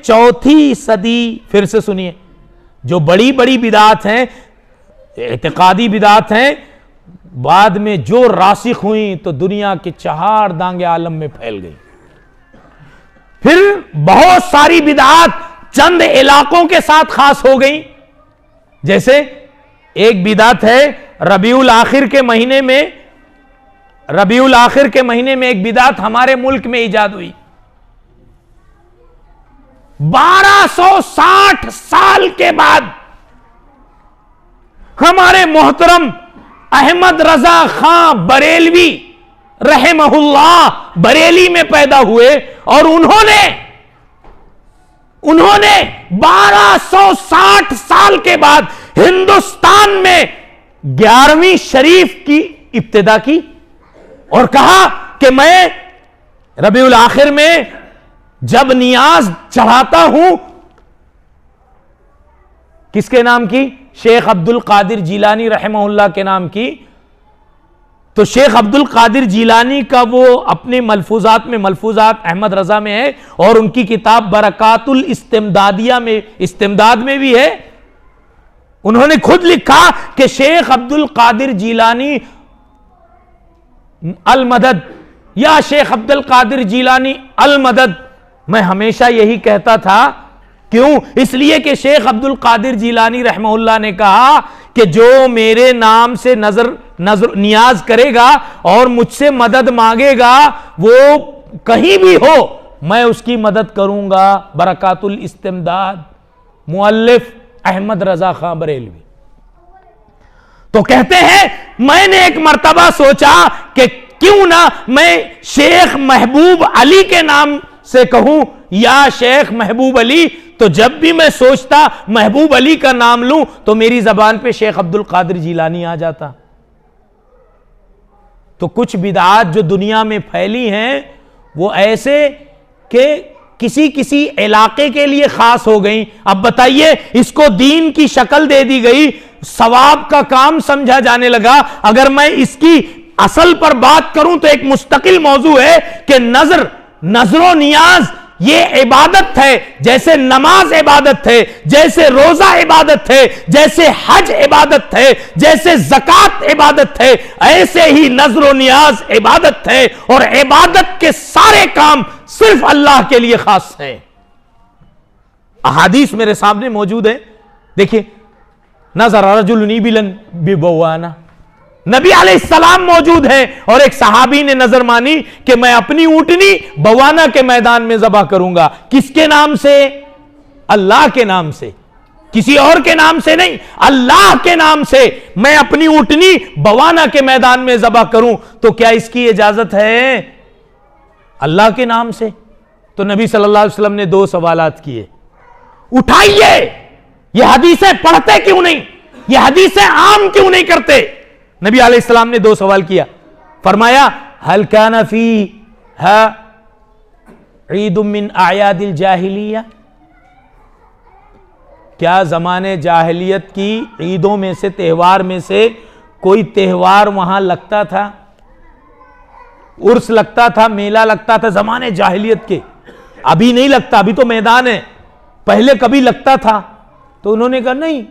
चौथी सदी, फिर से सुनिए, जो बड़ी बड़ी बिदात हैं, इत्तेकादी बिदात हैं, बाद में जो रासिख हुई तो दुनिया के चार दांगे आलम में फैल गई। फिर बहुत सारी बिदात चंद इलाकों के साथ खास हो गई। जैसे एक बिदात है रबीउल आखिर के महीने में, रबीउल आखिर के महीने में एक बिदात हमारे मुल्क में इजाद हुई। 1260 साल के बाद हमारे मोहतरम अहमद रजा खां बरेलवी रहमहुल्लाह बरेली में पैदा हुए और उन्होंने 1260 साल के बाद हिंदुस्तान में 11वीं शरीफ की इब्तिदा की और कहा कि मैं रबीउल आखिर में जब नियाज चढ़ाता हूं, किसके नाम की? शेख अब्दुल कादिर जिलानी रहमहुल्लाह के नाम की। तो शेख अब्दुल कादिर जिलानी का वो अपने मलफूजात में, मलफूजात अहमद रजा में है और उनकी किताब बरकातुल इस्तिमदादिया में, इस्तिमदाद में भी है। उन्होंने खुद लिखा कि शेख अब्दुल कादिर जिलानी अल मदद, या शेख अब्दुल कादिर जिलानी अल मदद। मैं हमेशा यही कहता था, क्यों? इसलिए कि शेख अब्दुल कादिर जिलानी रहमहुल्लाह ने कहा कि जो मेरे नाम से नजर नियाज करेगा और मुझसे मदद मांगेगा, वो कहीं भी हो, मैं उसकी मदद करूंगा। बरकातुल इस्तिमदाद, मुअल्लिफ अहमद रजा खां बरेलवी। तो कहते हैं मैंने एक मर्तबा सोचा कि क्यों ना मैं शेख महबूब अली के नाम से कहूं, या शेख महबूब अली। तो जब भी मैं सोचता महबूब अली का नाम लूं तो मेरी जबान पे शेख अब्दुल कादिर जिलानी आ जाता। तो कुछ बिदात जो दुनिया में फैली हैं वो ऐसे कि किसी किसी इलाके के लिए खास हो गई। अब बताइए, इसको दीन की शक्ल दे दी गई, सवाब का काम समझा जाने लगा। अगर मैं इसकी असल पर बात करूं तो एक मुस्तकिल मौजू है कि नजरो नियाज ये इबादत है, जैसे नमाज इबादत है, जैसे रोजा इबादत है, जैसे हज इबादत है, जैसे ज़कात इबादत है, ऐसे ही नजरो नियाज इबादत है। और इबादत के सारे काम सिर्फ अल्लाह के लिए खास है। अहादीस मेरे सामने मौजूद है, देखिए, नजर रजुलन बिलन बिबवाना, नबी अलैहिस्सलाम मौजूद है और एक सहाबी ने नजर मानी कि मैं अपनी ऊंटनी बवाना के मैदान में ज़बह करूंगा। किसके नाम से? अल्लाह के नाम से, किसी और के नाम से नहीं, अल्लाह के नाम से मैं अपनी ऊंटनी बवाना के मैदान में ज़बह करूं। तो क्या इसकी इजाजत है? अल्लाह के नाम से। तो नबी सल्लल्लाहु अलैहि वसल्लम ने दो सवालात किए, उठाइए, ये हदीसें पढ़ते क्यों नहीं, ये हदीसें आम क्यों नहीं करते? नबी अलैहिस्सलाम ने दो सवाल किया, फरमाया हल काना फी हा ईद मिन आयादिल जाहिलिया, क्या जमाने जाहिलियत की ईदों में से, त्यौहार में से कोई त्यौहार वहां लगता था? उर्स लगता था, मेला लगता था जमाने जाहिलियत के। अभी नहीं लगता, अभी तो मैदान है, पहले कभी लगता था। तो उन्होंने कहा नहीं,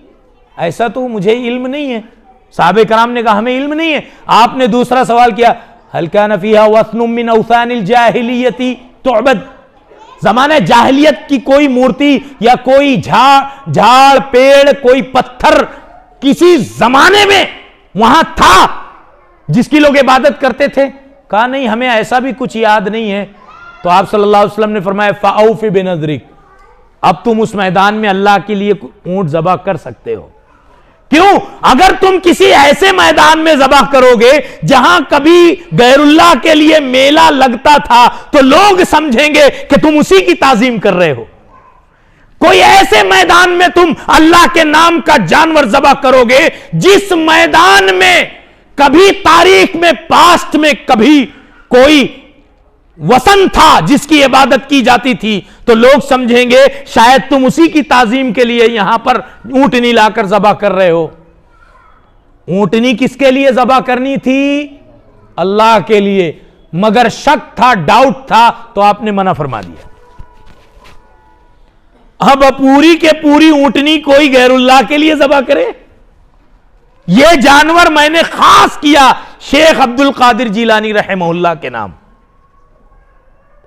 ऐसा तो मुझे इल्म नहीं है। साहबे कराम ने कहा हमें इल्म नहीं है। आपने दूसरा सवाल किया, हल काना फीहा वस्नुम मिन औसानिल जाहिलियती तुअबद, जमाने जाहिलियत की कोई मूर्ति या कोई झाड़ पेड़, कोई पत्थर किसी जमाने में वहां था जिसकी लोग इबादत करते थे? कहा नहीं, हमें ऐसा भी कुछ याद नहीं है। तो आप सल्लल्लाहु अलैहि वसल्लम ने फरमाया फ़औफ़ि बिनज़रिक, अब तुम उस मैदान में अल्लाह के लिए ऊंट ज़बह कर सकते हो। क्यों? अगर तुम किसी ऐसे मैदान में ज़बह करोगे जहां कभी गैरुल्लाह के लिए मेला लगता था तो लोग समझेंगे कि तुम उसी की ताजीम कर रहे हो। कोई ऐसे मैदान में तुम अल्लाह के नाम का जानवर ज़बह करोगे जिस मैदान में कभी तारीख में, पास्ट में कभी कोई वसन था जिसकी इबादत की जाती थी, तो लोग समझेंगे शायद तुम उसी की ताजीम के लिए यहां पर ऊंटनी लाकर ज़बह कर रहे हो। ऊंटनी किसके लिए ज़बह करनी थी? अल्लाह के लिए। मगर शक था, डाउट था, तो आपने मना फरमा दिया। अब पूरी के पूरी ऊंटनी कोई गैरुल्लाह के लिए ज़बह करे? यह जानवर मैंने खास किया शेख अब्दुल कादिर जिलानी रहमहुल्लाह के नाम।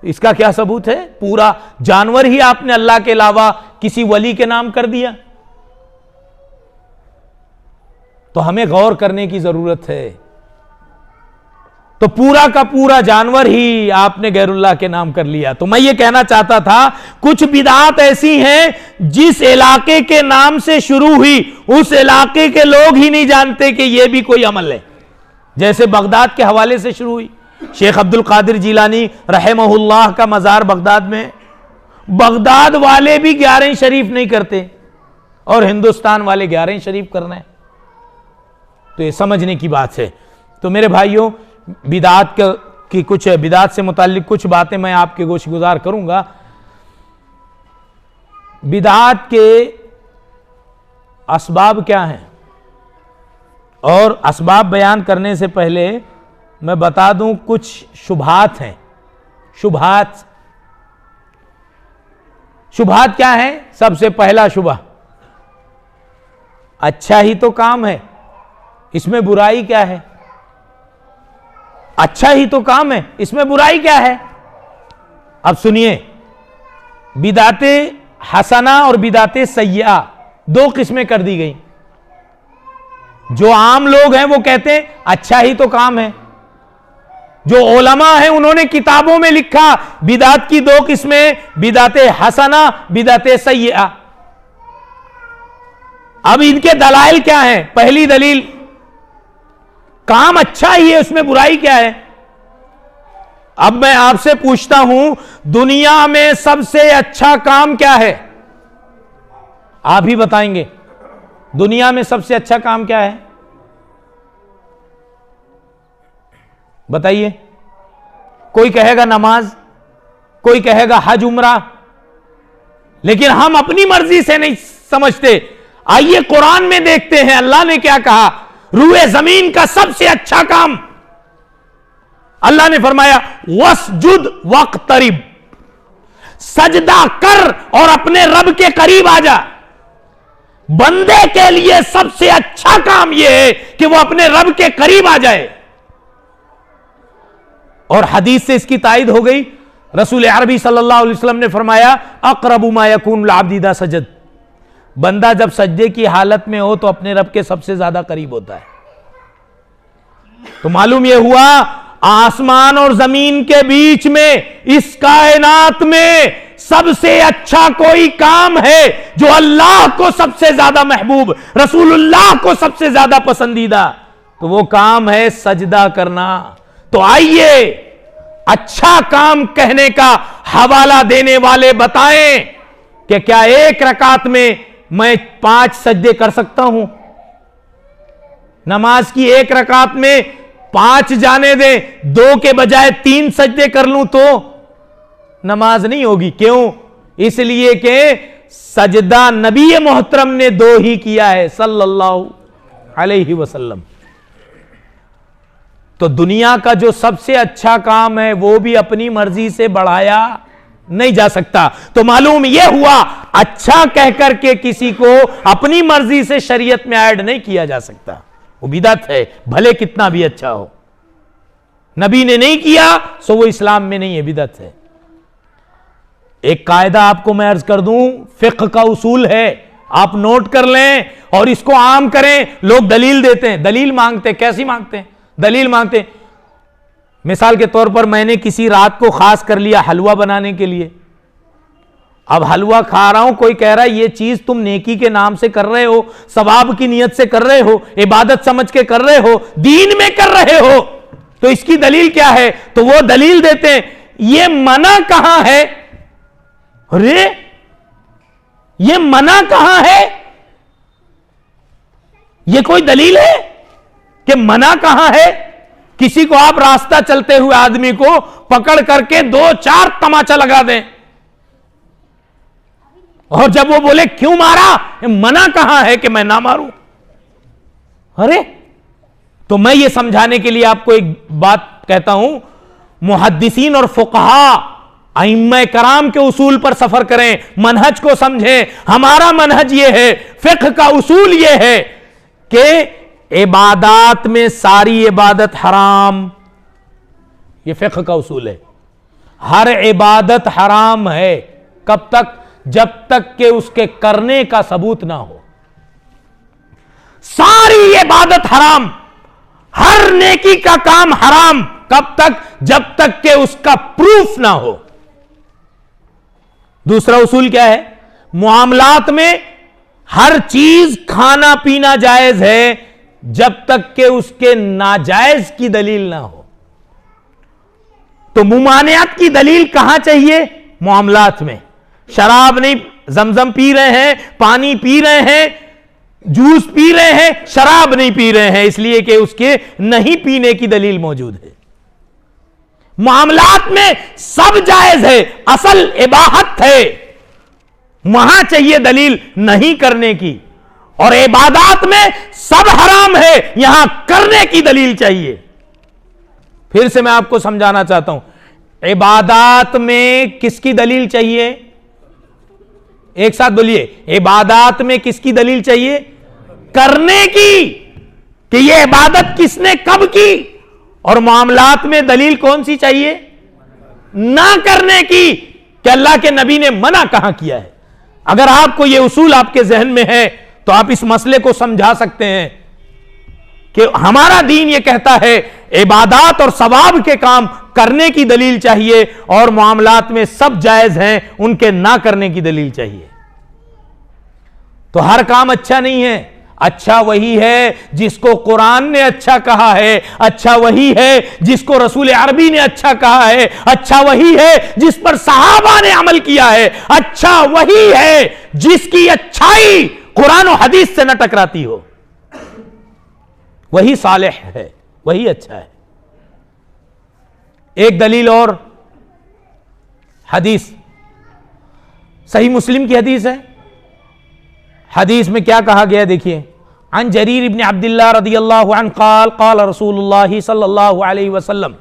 इसका क्या सबूत है? पूरा जानवर ही आपने अल्लाह के अलावा किसी वली के नाम कर दिया। तो हमें गौर करने की जरूरत है। तो पूरा का पूरा जानवर ही आपने गैरुल्लाह के नाम कर लिया। तो मैं ये कहना चाहता था, कुछ बिदात ऐसी हैं जिस इलाके के नाम से शुरू हुई उस इलाके के लोग ही नहीं जानते कि यह भी कोई अमल है। जैसे बगदाद के हवाले से शुरू हुई, शेख अब्दुल कादिर जिलानी रहमहुल्लाह का मज़ार बगदाद में। बगदाद वाले भी 11 शरीफ नहीं करते और हिंदुस्तान वाले 11 शरीफ कर रहे हैं। तो ये समझने की बात है। तो मेरे भाइयों, बिदात की कुछ बिदात से मुताल्लिक कुछ बातें मैं आपके गोश गुजार करूंगा। बिदात के असबाब क्या हैं, और असबाब बयान करने से पहले मैं बता दूं कुछ शुबहात हैं। शुबहात क्या है? सबसे पहला शुबह, अच्छा ही तो काम है, इसमें बुराई क्या है? अच्छा ही तो काम है, इसमें बुराई क्या है? अब सुनिए, बिदाते हसना और बिदाते सय्या दो किस्में कर दी गई। जो आम लोग हैं वो कहते हैं अच्छा ही तो काम है। जो उलमा हैं उन्होंने किताबों में लिखा बिदात की दो किस्में, बिदाते हसना, बिदाते सय्या। अब इनके दलाइल क्या हैं? पहली दलील, काम अच्छा ही है, उसमें बुराई क्या है? अब मैं आपसे पूछता हूं, दुनिया में सबसे अच्छा काम क्या है? आप ही बताएंगे। दुनिया में सबसे अच्छा काम क्या है? बताइए। कोई कहेगा नमाज, कोई कहेगा हज उम्रा, लेकिन हम अपनी मर्जी से नहीं समझते। आइए कुरान में देखते हैं अल्लाह ने क्या कहा। रूए जमीन का सबसे अच्छा काम अल्लाह ने फरमाया, वस्जुद वक्तरिब, सजदा कर और अपने रब के करीब आ जा। बंदे के लिए सबसे अच्छा काम यह है कि वो अपने रब के करीब आ जाए। और हदीस से इसकी तायद हो गई। रसूल अरबी सल्लल्लाहु अलैहि वसल्लम ने फरमाया, अक़रबु मा यकून अल-अब्द इज़ा सजद, बंदा जब सजदे की हालत में हो तो अपने रब के सबसे ज्यादा करीब होता है। तो मालूम यह हुआ, आसमान और जमीन के बीच में, इस कायनात में सबसे अच्छा कोई काम है जो अल्लाह को सबसे ज्यादा महबूब, रसूलुल्लाह को सबसे ज्यादा पसंदीदा, तो वो काम है सजदा करना। तो आइए अच्छा काम कहने का हवाला देने वाले बताएं कि क्या एक रकात में मैं 5 सजदे कर सकता हूं? नमाज की एक रकात में 5 जाने दें, 2 के बजाय 3 सजदे कर लूं तो नमाज नहीं होगी। क्यों? इसलिए कि सजदा नबी मोहतरम ने 2 ही किया है सल्लल्लाहु अलैहि वसल्लम। तो दुनिया का जो सबसे अच्छा काम है वो भी अपनी मर्जी से बढ़ाया नहीं जा सकता। तो मालूम यह हुआ, अच्छा कहकर के किसी को अपनी मर्जी से शरीयत में ऐड नहीं किया जा सकता, वो बिदअत है, भले कितना भी अच्छा हो। नबी ने नहीं किया सो वो इस्लाम में नहीं है, बिदअत है। एक कायदा आपको मैं अर्ज कर दूं, फिक्र का उसूल है, आप नोट कर लें और इसको आम करें। लोग दलील देते हैं, दलील मांगते हैं। कैसी मांगते हैं? दलील मांगते हैं। मिसाल के तौर पर मैंने किसी रात को खास कर लिया हलवा बनाने के लिए। अब हलवा खा रहा हूं, कोई कह रहा है ये चीज तुम नेकी के नाम से कर रहे हो, सवाब की नियत से कर रहे हो, इबादत समझ के कर रहे हो, दीन में कर रहे हो, तो इसकी दलील क्या है? तो वो दलील देते हैं, ये मना कहां है? अरे ये मना कहां है? ये कोई दलील है कि मना कहां है? किसी को आप रास्ता चलते हुए आदमी को पकड़ करके 2-4 तमाचा लगा दें और जब वो बोले क्यों मारा, मना कहां है कि मैं ना मारूं? अरे तो मैं ये समझाने के लिए आपको एक बात कहता हूं, मुहद्दिसीन और फुकहा अइम्मा कराम के उसूल पर सफर करें, मनहज को समझें। हमारा मनहज यह है, फिक्ह का उसूल यह है कि इबादत में सारी इबादत हराम, यह फिक्ह का उसूल है। हर इबादत हराम है, कब तक? जब तक कि उसके करने का सबूत ना हो। सारी इबादत हराम, हर नेकी का काम हराम, कब तक? जब तक कि उसका प्रूफ ना हो। दूसरा उसूल क्या है? मुआमलात में हर चीज खाना पीना जायज है जब तक कि उसके नाजायज की दलील ना हो। तो मुमानियत की दलील कहां चाहिए? मुआमलात में। शराब नहीं, जमजम पी रहे हैं, पानी पी रहे हैं, जूस पी रहे हैं, शराब नहीं पी रहे हैं इसलिए कि उसके नहीं पीने की दलील मौजूद है। मामलात में सब जायज है, असल इबाहत है, वहां चाहिए दलील नहीं करने की। और इबादत में सब हराम है, यहां करने की दलील चाहिए। फिर से मैं आपको समझाना चाहता हूं, इबादत में किसकी दलील चाहिए? एक साथ बोलिए, इबादत में किसकी दलील चाहिए? करने की, कि यह इबादत किसने कब की। और मामलात में दलील कौन सी चाहिए? ना करने की, कि अल्लाह के नबी ने मना कहां किया है। अगर आपको यह उसूल आपके जहन में है तो आप इस मसले को समझा सकते हैं कि हमारा दीन यह कहता है इबादत और सवाब के काम करने की दलील चाहिए और मामलात में सब जायज हैं, उनके ना करने की दलील चाहिए। तो हर काम अच्छा नहीं है। अच्छा वही है जिसको कुरान ने अच्छा कहा है, अच्छा वही है जिसको रसूल अरबी ने अच्छा कहा है, अच्छा वही है जिस पर सहाबा ने अमल किया है, अच्छा वही है जिसकी अच्छाई कुरान और हदीस से न टकराती हो। वही सालेह है, वही अच्छा है। एक दलील और, हदीस, सही मुस्लिम की हदीस है। हदीस में क्या कहा गया देखिए, अन जरीर इब्न अब्दुल्लाह रदियल्लाहु अन्हु क़ाल क़ाल रसूलुल्लाह सल्लल्लाहु अलैहि वसल्लम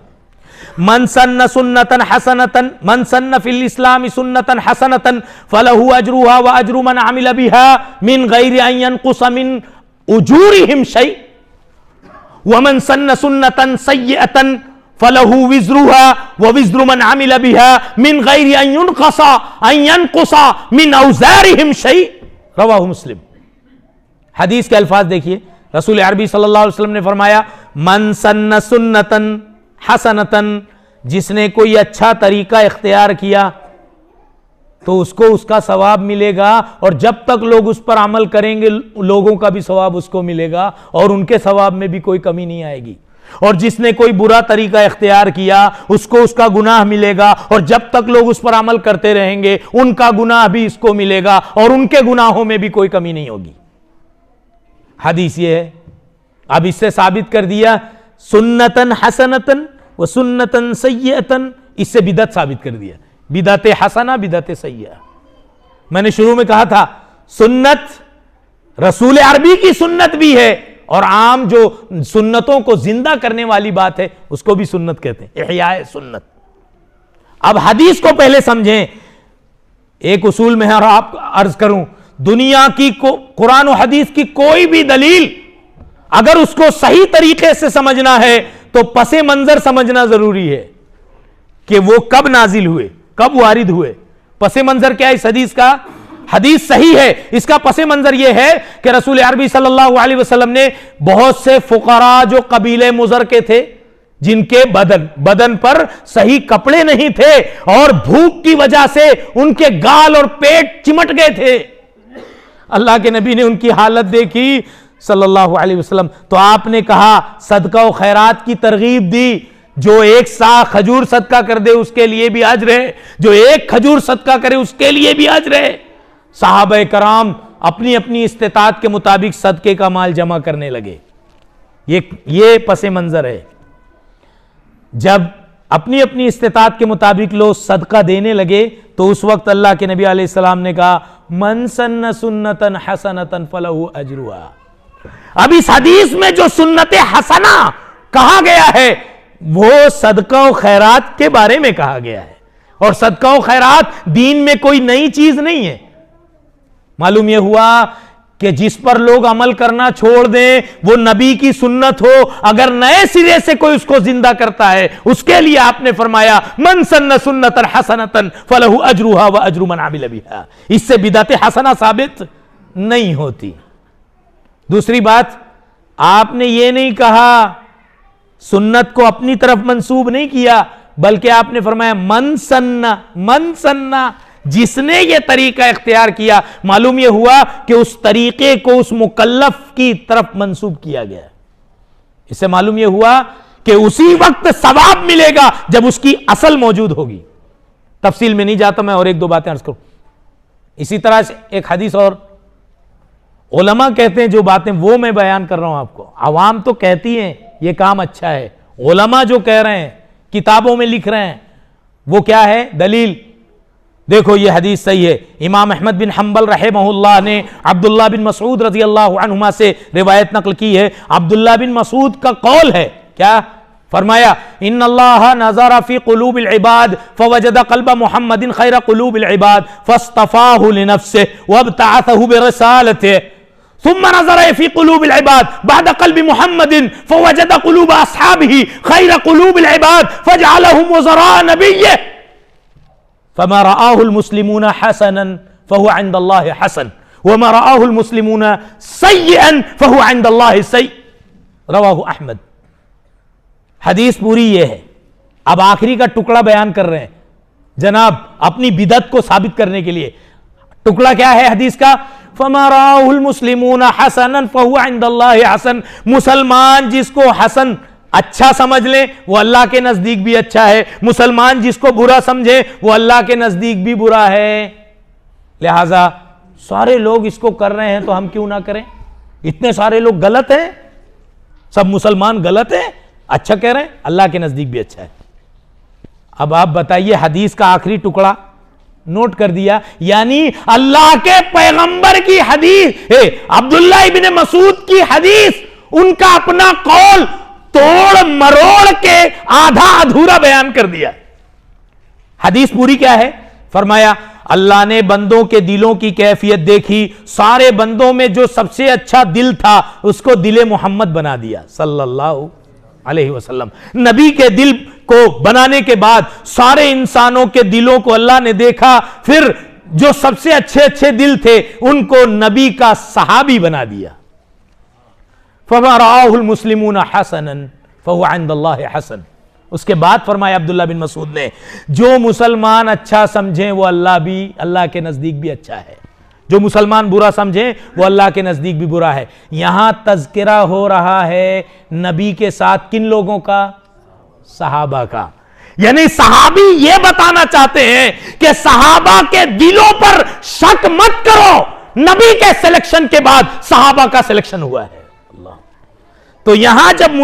मन सन्न सुन्नतन हसनतन मन सन्न फिल इस्लाम सुन्नतन हसनतन फलहु अजरुहा व अजरु मन अमिल बिहा मिन गैरि अन यनकुस मिन उजूरिहिम शै व मन सन्न सुन्नतन सय्यतन फलहु विज़रुहा व विज़रु मन अमिल बिहा मिन गैरि अन यनकुसा मिन औज़ारिहिम शै। रवाहु मुस्लिम। हदीस के अल्फाज देखिए, रसूल अरबी सल्लल्लाहु अलैहि वसल्लम ने फरमाया, मन सन्न सुन्नतन हसनतन, जिसने कोई अच्छा तरीका इख्तियार किया तो उसको उसका सवाब मिलेगा, और जब तक लोग उस पर अमल करेंगे लोगों का भी सवाब उसको मिलेगा और उनके सवाब में भी कोई कमी नहीं आएगी। और जिसने कोई बुरा तरीका इख्तियार किया उसको उसका गुनाह मिलेगा, और जब तक लोग उस पर अमल करते रहेंगे उनका गुनाह भी इसको मिलेगा और उनके गुनाहों में भी कोई कमी नहीं होगी। हदीस ये है। अब इससे साबित कर दिया सुन्नतन हसनतन व सुन्नतन सय्यतन, इससे बिदअत साबित कर दिया। बिदअत हसना बिदअत सय्या। मैंने शुरू में कहा था सुन्नत रसूल अरबी की सुन्नत भी है और आम जो सुन्नतों को जिंदा करने वाली बात है उसको भी सुन्नत कहते हैं, इह्याए सुन्नत। अब हदीस को पहले समझें। एक उसूल में है और आप अर्ज करूं, दुनिया की कुरान और हदीस की कोई भी दलील अगर उसको सही तरीके से समझना है तो पसे मंजर समझना जरूरी है कि वो कब नाजिल हुए, कब वारिद हुए। पसे मंजर क्या है इस हदीस का? हदीस सही है, इसका पसे मंजर यह है कि रसूल अरबी सल्लल्लाहु अलैहि वसल्लम ने बहुत से फुकरा जो कबीले मुजर के थे, जिनके बदन पर सही कपड़े नहीं थे और भूख की वजह से उनके गाल और पेट चिमट गए थे, अल्लाह के नबी ने उनकी हालत देखी सल्लल्लाहु अलैहि वसल्लम, तो आपने कहा सदका और खैरात की तरगीब दी। जो एक सा खजूर सदका कर दे उसके लिए भी अज्र है, जो एक खजूर सदका करे उसके लिए भी अज्र है। साहबे कराम अपनी अपनी इस्तेताअत के मुताबिक सदके का माल जमा करने लगे। ये पसे मंजर है। जब अपनी अपनी इस्तेताअत के मुताबिक लोग सदका देने लगे तो उस वक्त अल्लाह के नबी अलैहिस्सलाम ने कहा मन सन्न सुन्नतन हसनतन फलहु अजरुहा। अब इस हदीस में जो सुन्नत हसना कहा गया है वो सदका और खैरात के बारे में कहा गया है, और सदका और खैरात दीन में कोई नई चीज नहीं है। मालूम यह हुआ कि जिस पर लोग अमल करना छोड़ दें वो नबी की सुन्नत हो, अगर नए सिरे से कोई उसको जिंदा करता है उसके लिए आपने फरमाया मन सन्न सुन्नतन हसनतन फलहु अजरुहा व अजरु मन अमिल बिहा। इससे बिदअत हसना साबित नहीं होती। दूसरी बात, आपने ये नहीं कहा, सुन्नत को अपनी तरफ मंसूब नहीं किया, बल्कि आपने फरमाया मन सन्ना, जिसने ये तरीका इख्तियार किया। मालूम यह हुआ कि उस तरीके को उस मुकल्लफ की तरफ मंसूब किया गया। इससे मालूम यह हुआ कि उसी वक्त सवाब मिलेगा जब उसकी असल मौजूद होगी। तफसील में नहीं जाता मैं, और एक दो बातें अर्ज करूं। इसी तरह से एक हदीस और उलमा कहते हैं जो बातें वो मैं बयान कर रहा हूं आपको। आवाम तो कहती है ये काम अच्छा है, उलमा जो कह रहे हैं किताबों में लिख रहे हैं वो क्या है दलील? देखो ये हदीस सही है। इमाम अहमद बिन हंबल रहमहुल्लाह ने अब्दुल्लाह बिन मसूद रजी अल्लाह अन्हुमा से रिवायत नकल की है। अब्दुल्लाह बिन मसूद का कौल है, क्या फरमाया? इन्नल्लाह नज़रा फी क़ुलूबिल इबाद फवजद क़ल्ब मुहम्मदिन खैर क़ुलूबिल इबाद फस्तफ़ाहु लिनफ्सिहि वब्तअसहु बिरिसालतिहि सुम्मा नज़रा फी क़ुलूबिल इबाद बअद क़ल्बि मुहम्मदिन फवजद क़ुलूब अस्हाबिही खैर क़ुलूबिल इबाद फजअलहुम वज़रा नबिय्यिहि फमा रआहुल मुस्लिमून हसनन फहुव इंदल्लाहि हसन वमा रआहुल मुस्लिमून सय्यअन फहुव इंदल्लाहि सय्य। रवाहु अहमद। हदीस पूरी ये है। अब आखिरी का टुकड़ा बयान कर रहे हैं जनाब अपनी बिदअत को साबित करने के लिए। टुकड़ा क्या है हदीस का? फमा रआहुल मुस्लिमून हसनन फहुव इंदल्लाहि हसन। मुसलमान जिसको हसन अच्छा समझ ले वो अल्लाह के नजदीक भी अच्छा है, मुसलमान जिसको बुरा समझे वो अल्लाह के नजदीक भी बुरा है। लिहाजा सारे लोग इसको कर रहे हैं तो हम क्यों ना करें? इतने सारे लोग गलत हैं, सब मुसलमान गलत हैं, अच्छा कह रहे हैं, अल्लाह के नजदीक भी अच्छा है। अब आप बताइए, हदीस का आखिरी टुकड़ा नोट कर दिया, यानी अल्लाह के पैगंबर की हदीस, अब्दुल्लाह इब्न मसूद की हदीस, उनका अपना कौल तोड़ मरोड़ के आधा अधूरा बयान कर दिया। हदीस पूरी क्या है? फरमाया अल्लाह ने बंदों के दिलों की कैफियत देखी, सारे बंदों में जो सबसे अच्छा दिल था उसको दिले मोहम्मद बना दिया सल्लल्लाहु अलैहि वसल्लम। नबी के दिल को बनाने के बाद सारे इंसानों के दिलों को अल्लाह ने देखा, फिर जो सबसे अच्छे अच्छे दिल थे उनको नबी का सहाबी बना दिया। फमा रआहुल मुस्लिमून हसनन फहुव इंदल्लाहि हसन। उसके बाद फरमाया अब्दुल्लाह बिन मसूद ने, जो मुसलमान अच्छा समझें वो अल्लाह के नजदीक भी अच्छा है, जो मुसलमान बुरा समझें वो अल्लाह के नजदीक भी बुरा है। यहां तज़किरा हो रहा है नबी के साथ किन लोगों का? सहाबा का। यानी सहाबी ये बताना चाहते हैं कि सहाबा के दिलों पर शक मत करो, नबी के सिलेक्शन के बाद सहाबा का सिलेक्शन हुआ है। तो यहां जब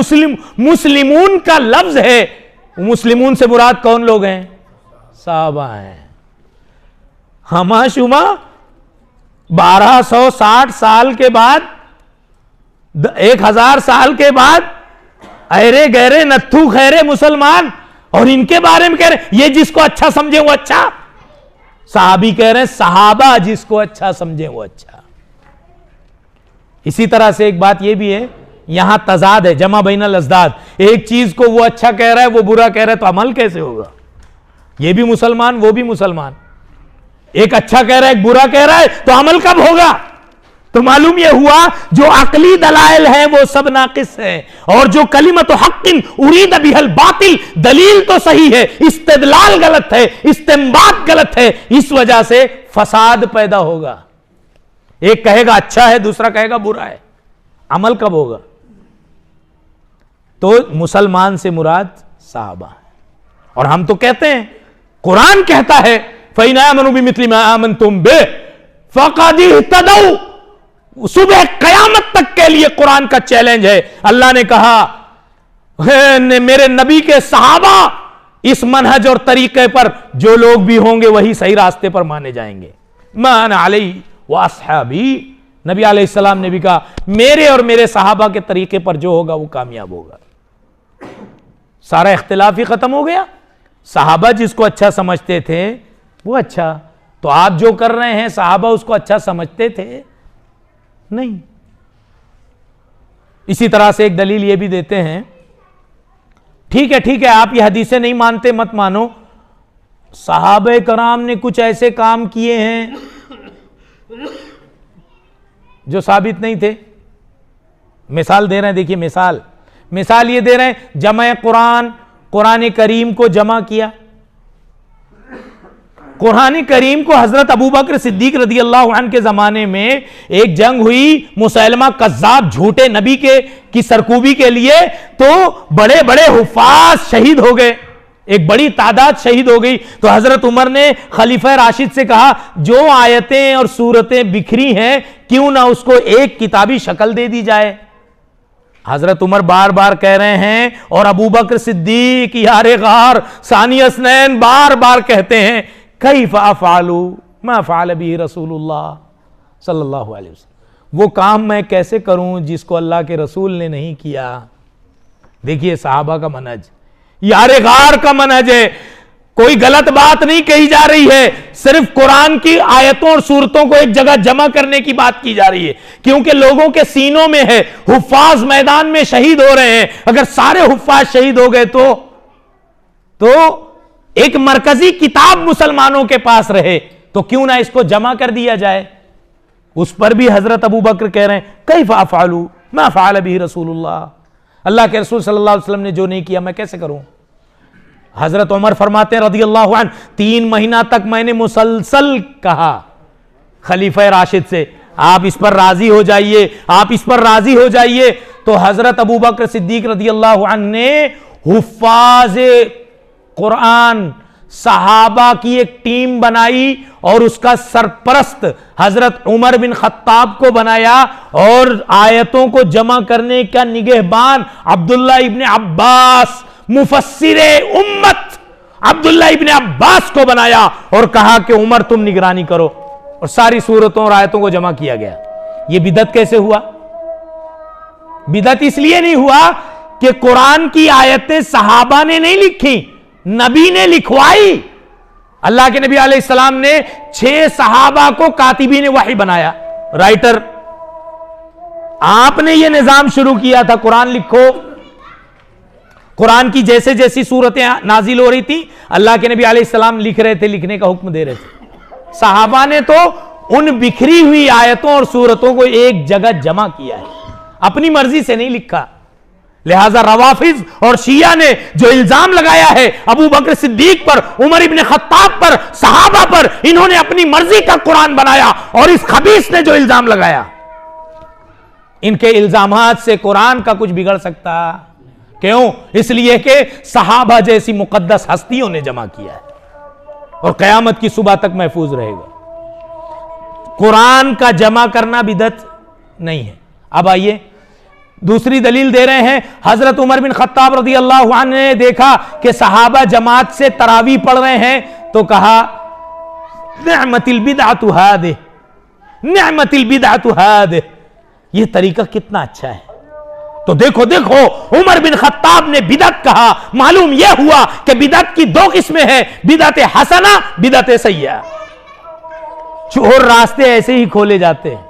मुस्लिमून का लफ्ज है, मुस्लिमून से मुराद कौन लोग हैं? सहाबा हैं। हमाशुमा 1260 साल के बाद, 1000 साल के बाद अरे गहरे नत्थू खैरे मुसलमान, और इनके बारे में कह रहे ये जिसको अच्छा समझे वो अच्छा। सहाबी कह रहे हैं सहाबा जिसको अच्छा समझे वो अच्छा। इसी तरह से एक बात यह भी है, यहां तजाद है, जमा बैनल अज़दाद। एक चीज को वो अच्छा कह रहा है वो बुरा कह रहा है, तो अमल कैसे होगा? ये भी मुसलमान वो भी मुसलमान, एक अच्छा कह रहा है एक बुरा कह रहा है, तो अमल कब होगा? तो मालूम यह हुआ जो अकली दलाइल है वो सब नाकिस है, और जो कलिमत हक़्क़िन उरीद बिहल बातिल, दलील तो सही है, इस्तेदलाल गलत है, इस्तेंबात गलत है, इस वजह से फसाद पैदा होगा। एक कहेगा अच्छा है, दूसरा कहेगा बुरा है, अमल कब होगा? तो मुसलमान से मुराद सहाबा है। और हम तो कहते हैं, कुरान कहता है फ़इन आमनू बिमिस्लि मा आमनतुम बिह फ़क़द इह्तदौ। सुबह कयामत तक के लिए कुरान का चैलेंज है। अल्लाह ने कहा मेरे नबी के सहाबा इस मनहज और तरीके पर जो लोग भी होंगे वही सही रास्ते पर माने जाएंगे। मान अलैहि व अस्हाबी, नबी अलैहिस्सलाम ने भी कहा मेरे और मेरे सहाबा के तरीके पर जो होगा वो कामयाब होगा। सारा इख्तिलाफ ही खत्म हो गया, सहाबा जिसको अच्छा समझते थे वो अच्छा, तो आप जो कर रहे हैं सहाबा उसको अच्छा समझते थे नहीं। इसी तरह से एक दलील ये भी देते हैं, ठीक है आप ये हदीसें नहीं मानते मत मानो, सहाबे कराम ने कुछ ऐसे काम किए हैं जो साबित नहीं थे। मिसाल दे रहे हैं, देखिए मिसाल ये दे रहे हैं, जमा कुरान करीम को जमा किया। कुरान करीम को हजरत अबू बकर सिद्दीक रदी अल्लाह अन्हु के जमाने में एक जंग हुई, मुसैलमा कज्जाब झूठे नबी की सरकूबी के लिए, तो बड़े बड़े हुफ्फाज शहीद हो गए, एक बड़ी तादाद शहीद हो गई। तो हजरत उमर ने खलीफा राशिद से कहा, जो आयतें और सूरतें बिखरी हैं क्यों ना उसको एक किताबी शक्ल दे दी जाए। हजरत उमर बार बार कह रहे हैं, और अबू बकर सिद्दीक यारे गार सानी असनैन बार बार कहते हैं, कैफ़ अफ़अलु मा फ़अल बिही रसूलुल्लाह सल्लल्लाहु अलैहि वसल्लम, वो काम मैं कैसे करूं जिसको अल्लाह के रसूल ने नहीं किया। देखिए सहाबा का मनहज, यारे गार का मनहज है, कोई गलत बात नहीं कही जा रही है, सिर्फ कुरान की आयतों और सूरतों को एक जगह जमा करने की बात की जा रही है, क्योंकि लोगों के सीनों में है, हुफ्फाज मैदान में शहीद हो रहे हैं। अगर सारे हुफ्फाज शहीद हो गए तो एक मरकजी किताब मुसलमानों के पास रहे, तो क्यों ना इसको जमा कर दिया जाए। उस पर भी हजरत अबू बकर कह रहे हैं, कैफ़ अफ़अलु मा फ़अल बिही रसूलुल्लाह, अल्लाह के रसूल सल्लल्लाहु अलैहि वसल्लम ने जो नहीं किया मैं कैसे करूं। हजरत उमर फरमाते हैं रदी अल्लाह अन्हु, 3 महीना तक मैंने मुसलसल कहा खलीफा राशिद से, आप इस पर राजी हो जाइए, आप इस पर राजी हो जाइए। तो हजरत अबू बकर सिद्दीक रदी अल्लाह अन्हु ने हुफ्फाज कुरान सहाबा की एक टीम बनाई और उसका सरपरस्त हजरत उमर बिन खत्ताब को बनाया, और आयतों को जमा करने का निगहबान अब्दुल्ला इब्ने अब्बास मुफस्सिरे उम्मत अब्दुल्ला इब्ने अब्बास को बनाया, और कहा कि उमर तुम निगरानी करो, और सारी सूरतों और आयतों को जमा किया गया। यह बिदअत कैसे हुआ? बिदअत इसलिए नहीं हुआ कि कुरान की आयतें सहाबा ने नहीं लिखी, नबी ने लिखवाई। अल्लाह के नबी अलैहिस्सलाम ने 6 सहाबा को कातिबीन वही बनाया, राइटर। आपने यह निजाम शुरू किया था, कुरान लिखो। कुरान की जैसे जैसी सूरतें नाजिल हो रही थी, अल्लाह के नबी अलैहिस्सलाम लिख रहे थे, लिखने का हुक्म दे रहे थे। सहाबा ने तो उन बिखरी हुई आयतों और सूरतों को एक जगह जमा किया है, अपनी मर्जी से नहीं लिखा। लिहाजा रवाफिज और शिया ने जो इल्जाम लगाया है अबू बकर सिद्दीक पर, उमर इब्ने खत्ताब पर, सहाबा पर, इन्होंने अपनी मर्जी का कुरान बनाया, और इस खबीस ने जो इल्जाम लगाया, इनके इल्जामात से कुरान का कुछ बिगड़ सकता? क्यों? इसलिए कि सहाबा जैसी मुकद्दस हस्तियों ने जमा किया है, और कयामत की सुबह तक महफूज रहेगा। कुरान का जमा करना बिदअत नहीं है। अब आइए दूसरी दलील दे रहे हैं। हजरत उमर बिन खत्ताब रदी अल्लाह अन्हु ने देखा कि सहाबा जमात से तरावी पढ़ रहे हैं, तो कहा निअमतिल बिदअतु हादिह, निअमतिल बिदअतु हादिह, यह तरीका कितना अच्छा है। तो देखो उमर बिन खत्ताब ने बिदअत कहा, मालूम यह हुआ कि बिदअत की 2 किस्में हैं, बिदअत हसना, बिदअत सय्या। चोर रास्ते ऐसे ही खोले जाते हैं।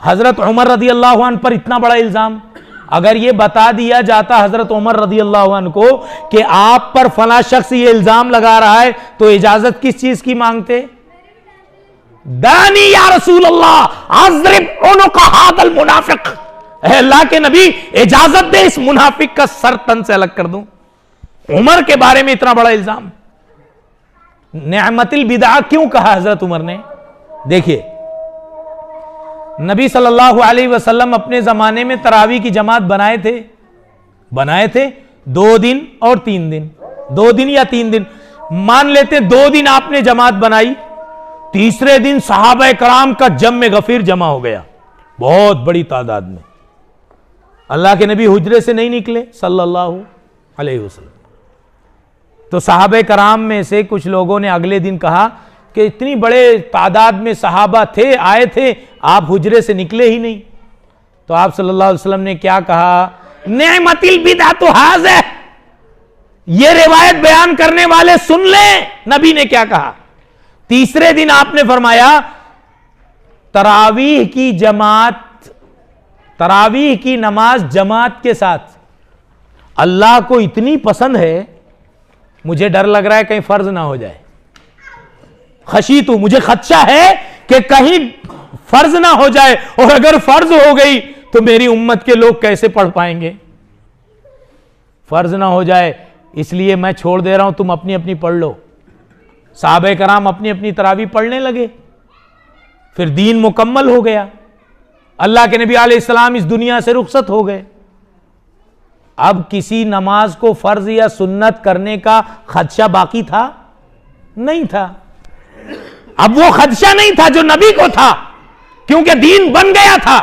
हजरत उमर रदी अल्लाह अन्हु पर इतना बड़ा इल्जाम, अगर यह बता दिया जाता हजरत उमर रदी अल्लाह अन्हु को कि आप पर फला शख्स ये इल्जाम लगा रहा है, तो इजाजत किस चीज की मांगते? दानी या रसूल अल्लाह अज़रिब उनुका हादल मुनाफिक, अल्लाह के नबी इजाजत दे इस मुनाफिक का सर तन से अलग कर दूं। उमर के बारे में इतना बड़ा इल्जाम। निअमतिल बिदअ क्यों कहा हजरत उमर ने? देखिए नबी सल्लल्लाहु अलैहि वसल्लम अपने जमाने में तरावी की जमात बनाए थे 2 दिन और 3 दिन, 2 दिन या 3 दिन मान लेते, 2 दिन आपने जमात बनाई, तीसरे दिन सहाबा कराम का जम्मे गफीर जमा हो गया, बहुत बड़ी तादाद में। अल्लाह के नबी हुजरे से नहीं निकले सल्लल्लाहु अलैहि वसल्लम, तो सहाबा कराम में से कुछ लोगों ने अगले दिन कहा कि इतनी बड़े तादाद में सहाबा थे, आए थे, आप हुजरे से निकले ही नहीं। तो आप सल्लल्लाहु अलैहि वसल्लम ने क्या कहा? निअमतिल बिदअतु हाज़िह, ये रिवायत बयान करने वाले सुन लें नबी ने क्या कहा। तीसरे दिन आपने फरमाया तरावीह की नमाज जमात के साथ अल्लाह को इतनी पसंद है, मुझे डर लग रहा है कहीं फर्ज ना हो जाए। खशीतु, मुझे खदशा है कि कहीं फर्ज ना हो जाए, और अगर फर्ज हो गई तो मेरी उम्मत के लोग कैसे पढ़ पाएंगे। फर्ज ना हो जाए इसलिए मैं छोड़ दे रहा हूं, तुम अपनी अपनी पढ़ लो। साहबे कराम अपनी अपनी तरावी पढ़ने लगे, फिर दीन मुकम्मल हो गया। अल्लाह के नबी अलैहिस्सलाम इस दुनिया से रुखसत हो गए। अब किसी नमाज को फर्ज या सुन्नत करने का खदशा बाकी था? नहीं था। अब वो खदशा नहीं था जो नबी को था, क्योंकि दीन बन गया था।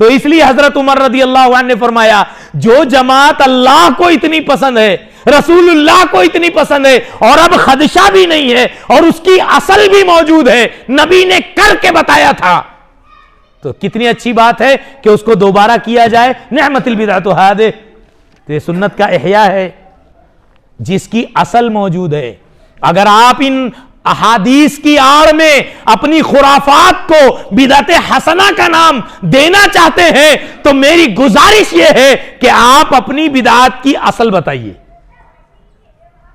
तो इसलिए हजरत उमर रदी अल्लाह अन्हु ने फरमाया, जो जमात अल्लाह को इतनी पसंद है, रसूलुल्लाह को इतनी पसंद है, और अब खदशा भी नहीं है और उसकी असल भी मौजूद है, नबी ने करके बताया था, तो कितनी अच्छी बात है कि उसको दोबारा किया जाए। निअमतिल बिदअतु हादिह, तो सुन्नत का इहया है जिसकी असल मौजूद है। अगर आप इन अहादीस की आड़ में अपनी खुराफात को बिदअत हसना का नाम देना चाहते हैं, तो मेरी गुजारिश यह है कि आप अपनी बिदअत की असल बताइए,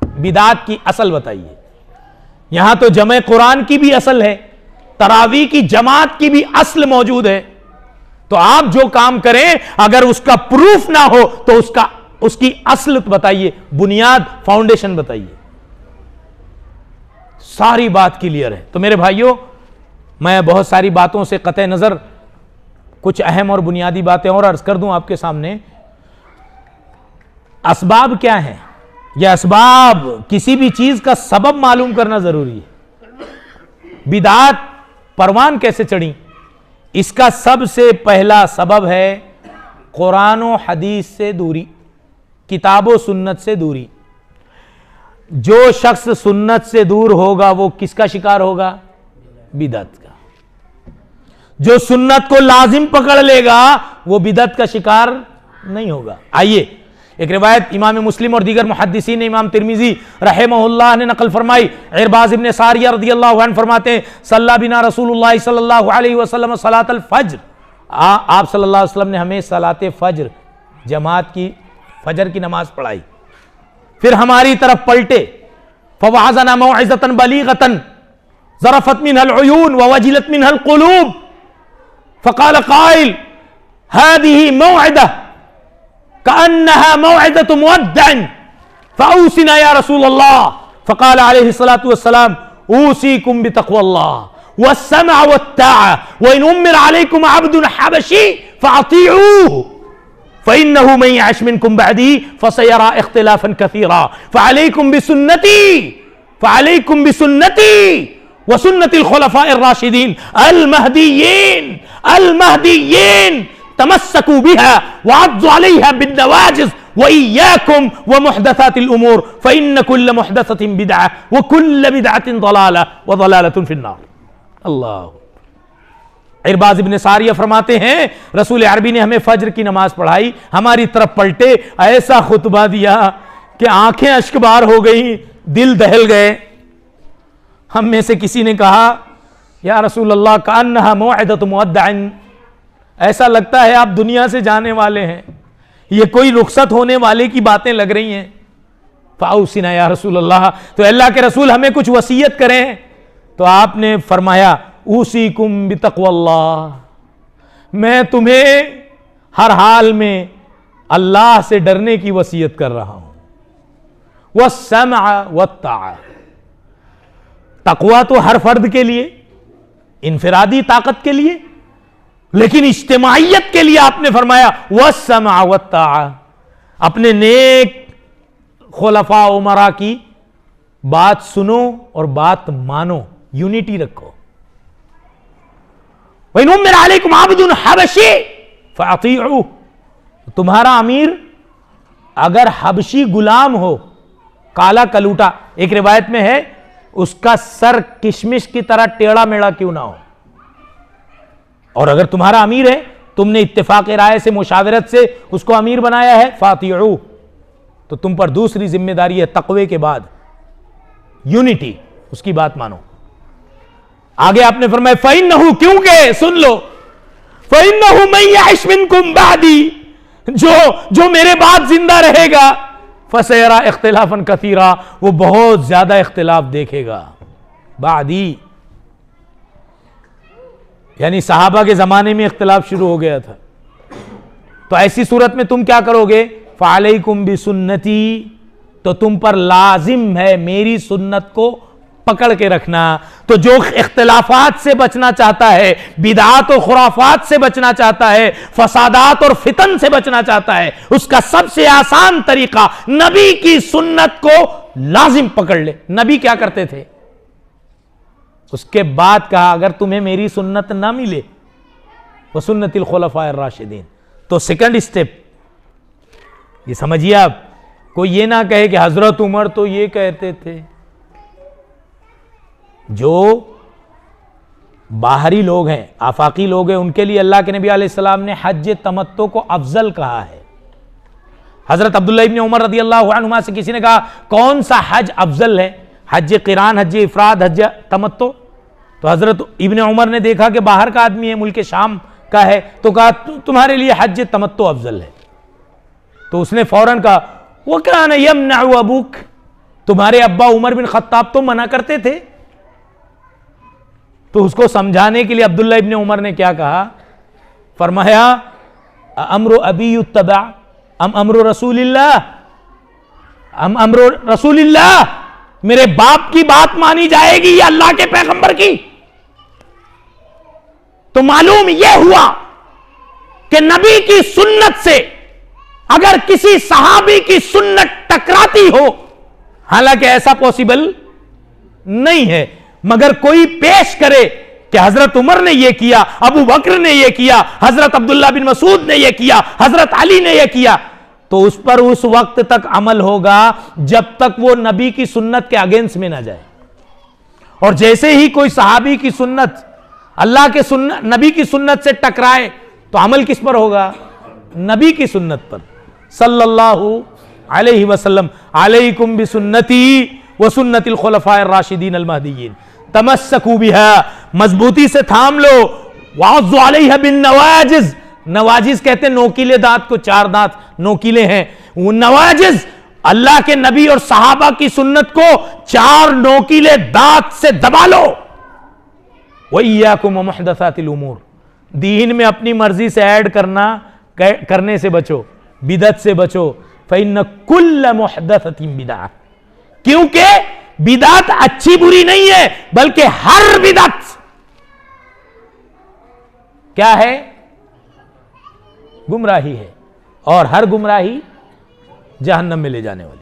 बिदअत की असल बताइए। यहां तो जमे कुरान की भी असल है, तरावी की जमात की भी असल मौजूद है। तो आप जो काम करें अगर उसका प्रूफ ना हो तो उसकी असल बताइए, बुनियाद, फाउंडेशन बताइए। सारी बात क्लियर है। तो मेरे भाइयों, मैं बहुत सारी बातों से कतई नजर कुछ अहम और बुनियादी बातें और अर्ज कर दूं आपके सामने। असबाब क्या है? यह असबाब, किसी भी चीज का सबब मालूम करना जरूरी है। बिदात परवान कैसे चढ़ी? इसका सबसे पहला सबब है कुरान और हदीस से दूरी, किताबो सुन्नत से दूरी। जो शख्स सुन्नत से दूर होगा वो किसका शिकार होगा? बिदअत का। जो सुन्नत को लाजिम पकड़ लेगा वो बिदअत का शिकार नहीं होगा। आइए एक रिवायत इमाम मुस्लिम और दीगर मुहद्दिसीन, इमाम तिरमिजी रहमहुल्लाह ने नकल फरमाई। इरबाज इब्न सारिया रदियल्लाहु अन्हु फरमाते हैं, सल्ला बिना रसूलुल्लाह सल्लल्लाहु अलैहि वसल्लम सलातल फज्र, आप सल्लल्लाहु अलैहि वसल्लम ने हमें सलाते फज्र, जमात की फजर की नमाज पढ़ाई। फिर हमारी तरफ पलटे, फवाज़ना मौइज़तन बलीगतन ज़रफ़त मिनहल उयून व वजिलत मिनहल क़ुलूब, फ़क़ाल क़ाइल हादिही मौइज़ा कअन्नहा मौइज़तु मुवद्दिअन फ़अूसिना या रसूलल्लाह, फ़क़ाल अलैहिस्सलातु वस्सलाम ऊसीकुम बितक़वल्लाह वस्समअ वत्ताअ व इन उम्मिर अलैकुम अब्दुन हबशी फ़अतीऊहु फ़इन्नहु मन यअश मिनकुम बअदी फ़सयरा इख्तिलाफ़न कसीरा फ़अलैकुम बिसुन्नती व सुन्नतिल खुलफ़ाइर राशिदीन अल महदीयीन तमस्सकू बिहा व अद्दू अलैहा बिन्नवाजिज़ व इय्याकुम व मुहदसातिल उमूर फ़इन्न कुल्ल मुहदसतिन बिदअह व कुल्ल बिदअतिन ज़लाला व ज़लालतुन फिन्नार। अल्लाह। इरबाज इब्न सारिया फरमाते हैं, रसूल अरबी ने हमें फज्र की नमाज पढ़ाई, हमारी तरफ पलटे, ऐसा खुतबा दिया कि आंखें अश्कबार हो गई, दिल दहल गए। हम में से किसी ने कहा, या रसूल अल्लाह कान्नहा मौइज़तु मुवद्दिअन, ऐसा लगता है आप दुनिया से जाने वाले हैं, ये कोई रुखसत होने वाले की बातें लग रही हैं। फ़अूसिना या रसूल अल्लाह, तो अल्लाह के रसूल हमें कुछ वसीयत करें। तो आपने फरमाया ऊसीकुम बितक़वल्लाह, मैं तुम्हें हर हाल में अल्लाह से डरने की वसीयत कर रहा हूं। वस्समअ वत्ताअ, तक़वा तो हर फर्द के लिए, इनफिरादी ताकत के लिए, लेकिन इज्तिमाइयत के लिए आपने फरमाया वस्समअ वत्ताअ, अपने नेक खुलफा उमरा की बात सुनो और बात मानो, यूनिटी रखो। वइन उम्मिर अलैकुम अब्दुन हबशी फ़अतीऊहु, तुम्हारा अमीर अगर हबशी गुलाम हो, काला कलूटा, एक रिवायत में है उसका सर किशमिश की तरह टेढ़ा मेढ़ा क्यों ना हो, और अगर तुम्हारा अमीर है, तुमने इत्तेफाक राय से, मुशावरत से उसको अमीर बनाया है, फ़अतीऊहु, तो तुम पर दूसरी जिम्मेदारी है तकवे के बाद यूनिटी, उसकी बात मानो। आगे आपने फरमाया फ़इन्नहु, क्योंकि सुन लो, फ़इन्नहु मन यअश मिनकुम बादी, जो मेरे बाद जिंदा रहेगा, फसयरा इख्तिलाफन कसीरा, वो बहुत ज्यादा इख्तिलाफ देखेगा। बादी यानी सहाबा के जमाने में इख्तिलाफ शुरू हो गया था। तो ऐसी सूरत में तुम क्या करोगे? फ़अलैकुम बिसुन्नती, तो तुम पर लाजिम है मेरी सुन्नत को पकड़ के रखना। तो जो इख्तिलाफात से बचना चाहता है, बिदात और खुराफात से बचना चाहता है, फसादात और फितन से बचना चाहता है, उसका सबसे आसान तरीका नबी की सुन्नत को लाजिम पकड़ ले। नबी क्या करते थे? उसके बाद कहा अगर तुम्हें मेरी सुन्नत ना मिले, वो सुन्नतिल खुलफाए राशिदीन, तो सेकंड स्टेप ये समझिए आप। कोई ये ना कहे कि हजरत उमर तो ये कहते थे। जो बाहरी लोग हैं, आफाकी लोग हैं, उनके लिए अल्लाह के नबी अलैहिस्सलाम ने हज तमत्तो को अफजल कहा है। हजरत अब्दुल्लाह इब्न उमर रदियल्लाहु अन्हुमा से किसी ने कहा कौन सा हज अफजल है, हज क़िरान, हज इफराद, हज तमत्तो? तो हजरत इब्न उमर ने देखा कि बाहर का आदमी है, मुल्क शाम का है, तो कहा तुम्हारे लिए हज तमत्तो अफजल है। तो उसने फौरन कहा वो कान यमनअ अबूक, तुम्हारे अब्बा उमर बिन खत्ताब तो मना करते थे। तो उसको समझाने के लिए अब्दुल्ला इब्न उमर ने क्या कहा? फरमाया अम्रु अबी युत्तबा अम अम्रु रसूलिल्लाह, अम अम्रु रसूलिल्लाह, मेरे बाप की बात मानी जाएगी या अल्लाह के पैगंबर की? तो मालूम यह हुआ कि नबी की सुन्नत से अगर किसी सहाबी की सुन्नत टकराती हो, हालांकि ऐसा पॉसिबल नहीं है, मगर कोई पेश करे कि हजरत उमर ने यह किया, अबू बकर ने यह किया, हजरत अब्दुल्ला बिन मसूद ने यह किया, हजरत अली ने यह किया, तो उस पर उस वक्त तक अमल होगा जब तक वो नबी की सुन्नत के अगेंस्ट में ना जाए। और जैसे ही कोई सहाबी की सुन्नत अल्लाह के सुन्नत, नबी की सुन्नत से टकराए, तो अमल किस पर होगा? नबी की सुन्नत पर सल्लल्लाहु अलैहि वसल्लम। अलैकुम बिसुन्नती व सुन्नतिल खुलफाए राशिदीन अल महदीयीन, तमस्सकू बिहा, मजबूती से थाम लो। वाज़्ज़ु अलैहा बिन नवाजिज, नवाजिज कहते हैं नोकीले दांत को, चार दांत नोकीले हैं, वो नवाजिज अल्लाह के नबी और सहाबा की सुन्नत को चार नोकीले दांत से दबा लो। वइय्याकुम मुहदसातिल उमूर, दीन में अपनी मर्जी से ऐड करने से बचो, बिदत से बचो। फ़इन्न कुल्ल मुहदसतिन बिदअह, क्योंकि बिदअत अच्छी बुरी नहीं है, बल्कि हर बिदअत क्या है? गुमराही है, और हर गुमराही जहन्नम में ले जाने वाली।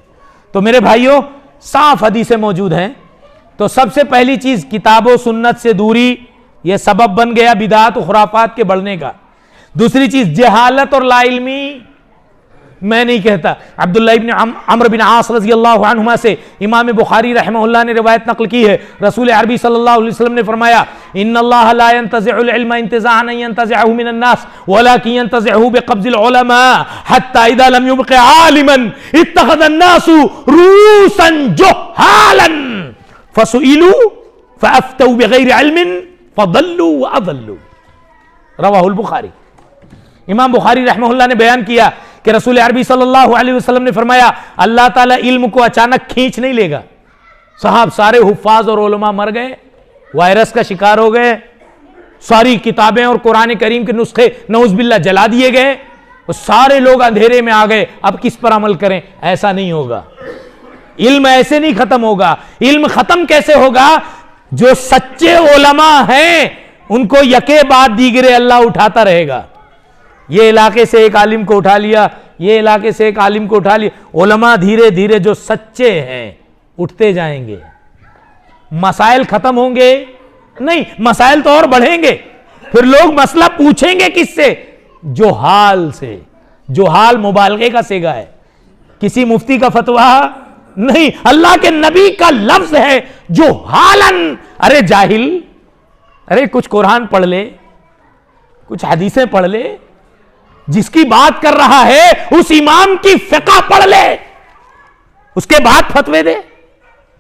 तो मेरे भाइयों, साफ हदीसें मौजूद हैं। तो सबसे पहली चीज किताबों सुन्नत से दूरी, यह सबब बन गया बिदात और खुराफात के बढ़ने का। दूसरी चीज जहालत और लाइल्मी, मैं नहीं कहता, अब्दुल्लाह इब्न अम्र बिन आस रज़ियल्लाहु अन्हुमा से इमाम बुखारी रहमहुल्लाह ने रिवायत नकल की है, रसूल अरबी सल्लल्लाहु अलैहि वसल्लम ने फरमाया इन्नल्लाह ला यंतज़िउल इल्म इंतिज़ाअन यंतज़िअहु मिनन नास वलाकिन यंतज़िअहु बिक़ब्ज़िल उलमा हत्ता इज़ा लम युबक़ आलिमन इत्तख़ज़न नासु रूसन जुहालन फसुइलू फअफ्तऊ बिग़ैरि इल्मिन फदल्लू व अदल्लू। रवाहुल बुखारी। इमाम बुखारी रहमहुल्लाह ने बयान किया कि रसूल अरबी सल्लल्लाहु अलैहि वसल्लम ने फरमाया अल्लाह ताला इल्म को अचानक खींच नहीं लेगा। साहब सारे हुफ्फाज और उलमा मर गए, वायरस का शिकार हो गए, सारी किताबें और कुरान करीम के नुस्खे नऊज़ जला दिए गए, और सारे लोग अंधेरे में आ गए, अब किस पर अमल करें? ऐसा नहीं होगा। इल्म ऐसे नहीं खत्म होगा। इल्म खत्म कैसे होगा? जो सच्चे उलमा हैं उनको यके बाद दीगरे अल्लाह उठाता रहेगा। ये इलाके से एक आलिम को उठा लिया, ये इलाके से एक आलिम को उठा लिया, उलमा धीरे धीरे जो सच्चे हैं उठते जाएंगे। मसाइल खत्म होंगे नहीं, मसाइल तो और बढ़ेंगे। फिर लोग मसला पूछेंगे किससे? जोहाल से। जोहाल मुबालगे का सेगा है, किसी मुफ्ती का फतवा नहीं, अल्लाह के नबी का लफ्ज है जोहालन। अरे जाहिल, अरे कुछ कुरान पढ़ ले, कुछ हदीसें पढ़ ले, जिसकी बात कर रहा है उस इमाम की फिक़ह पढ़ ले, उसके बाद फतवे दे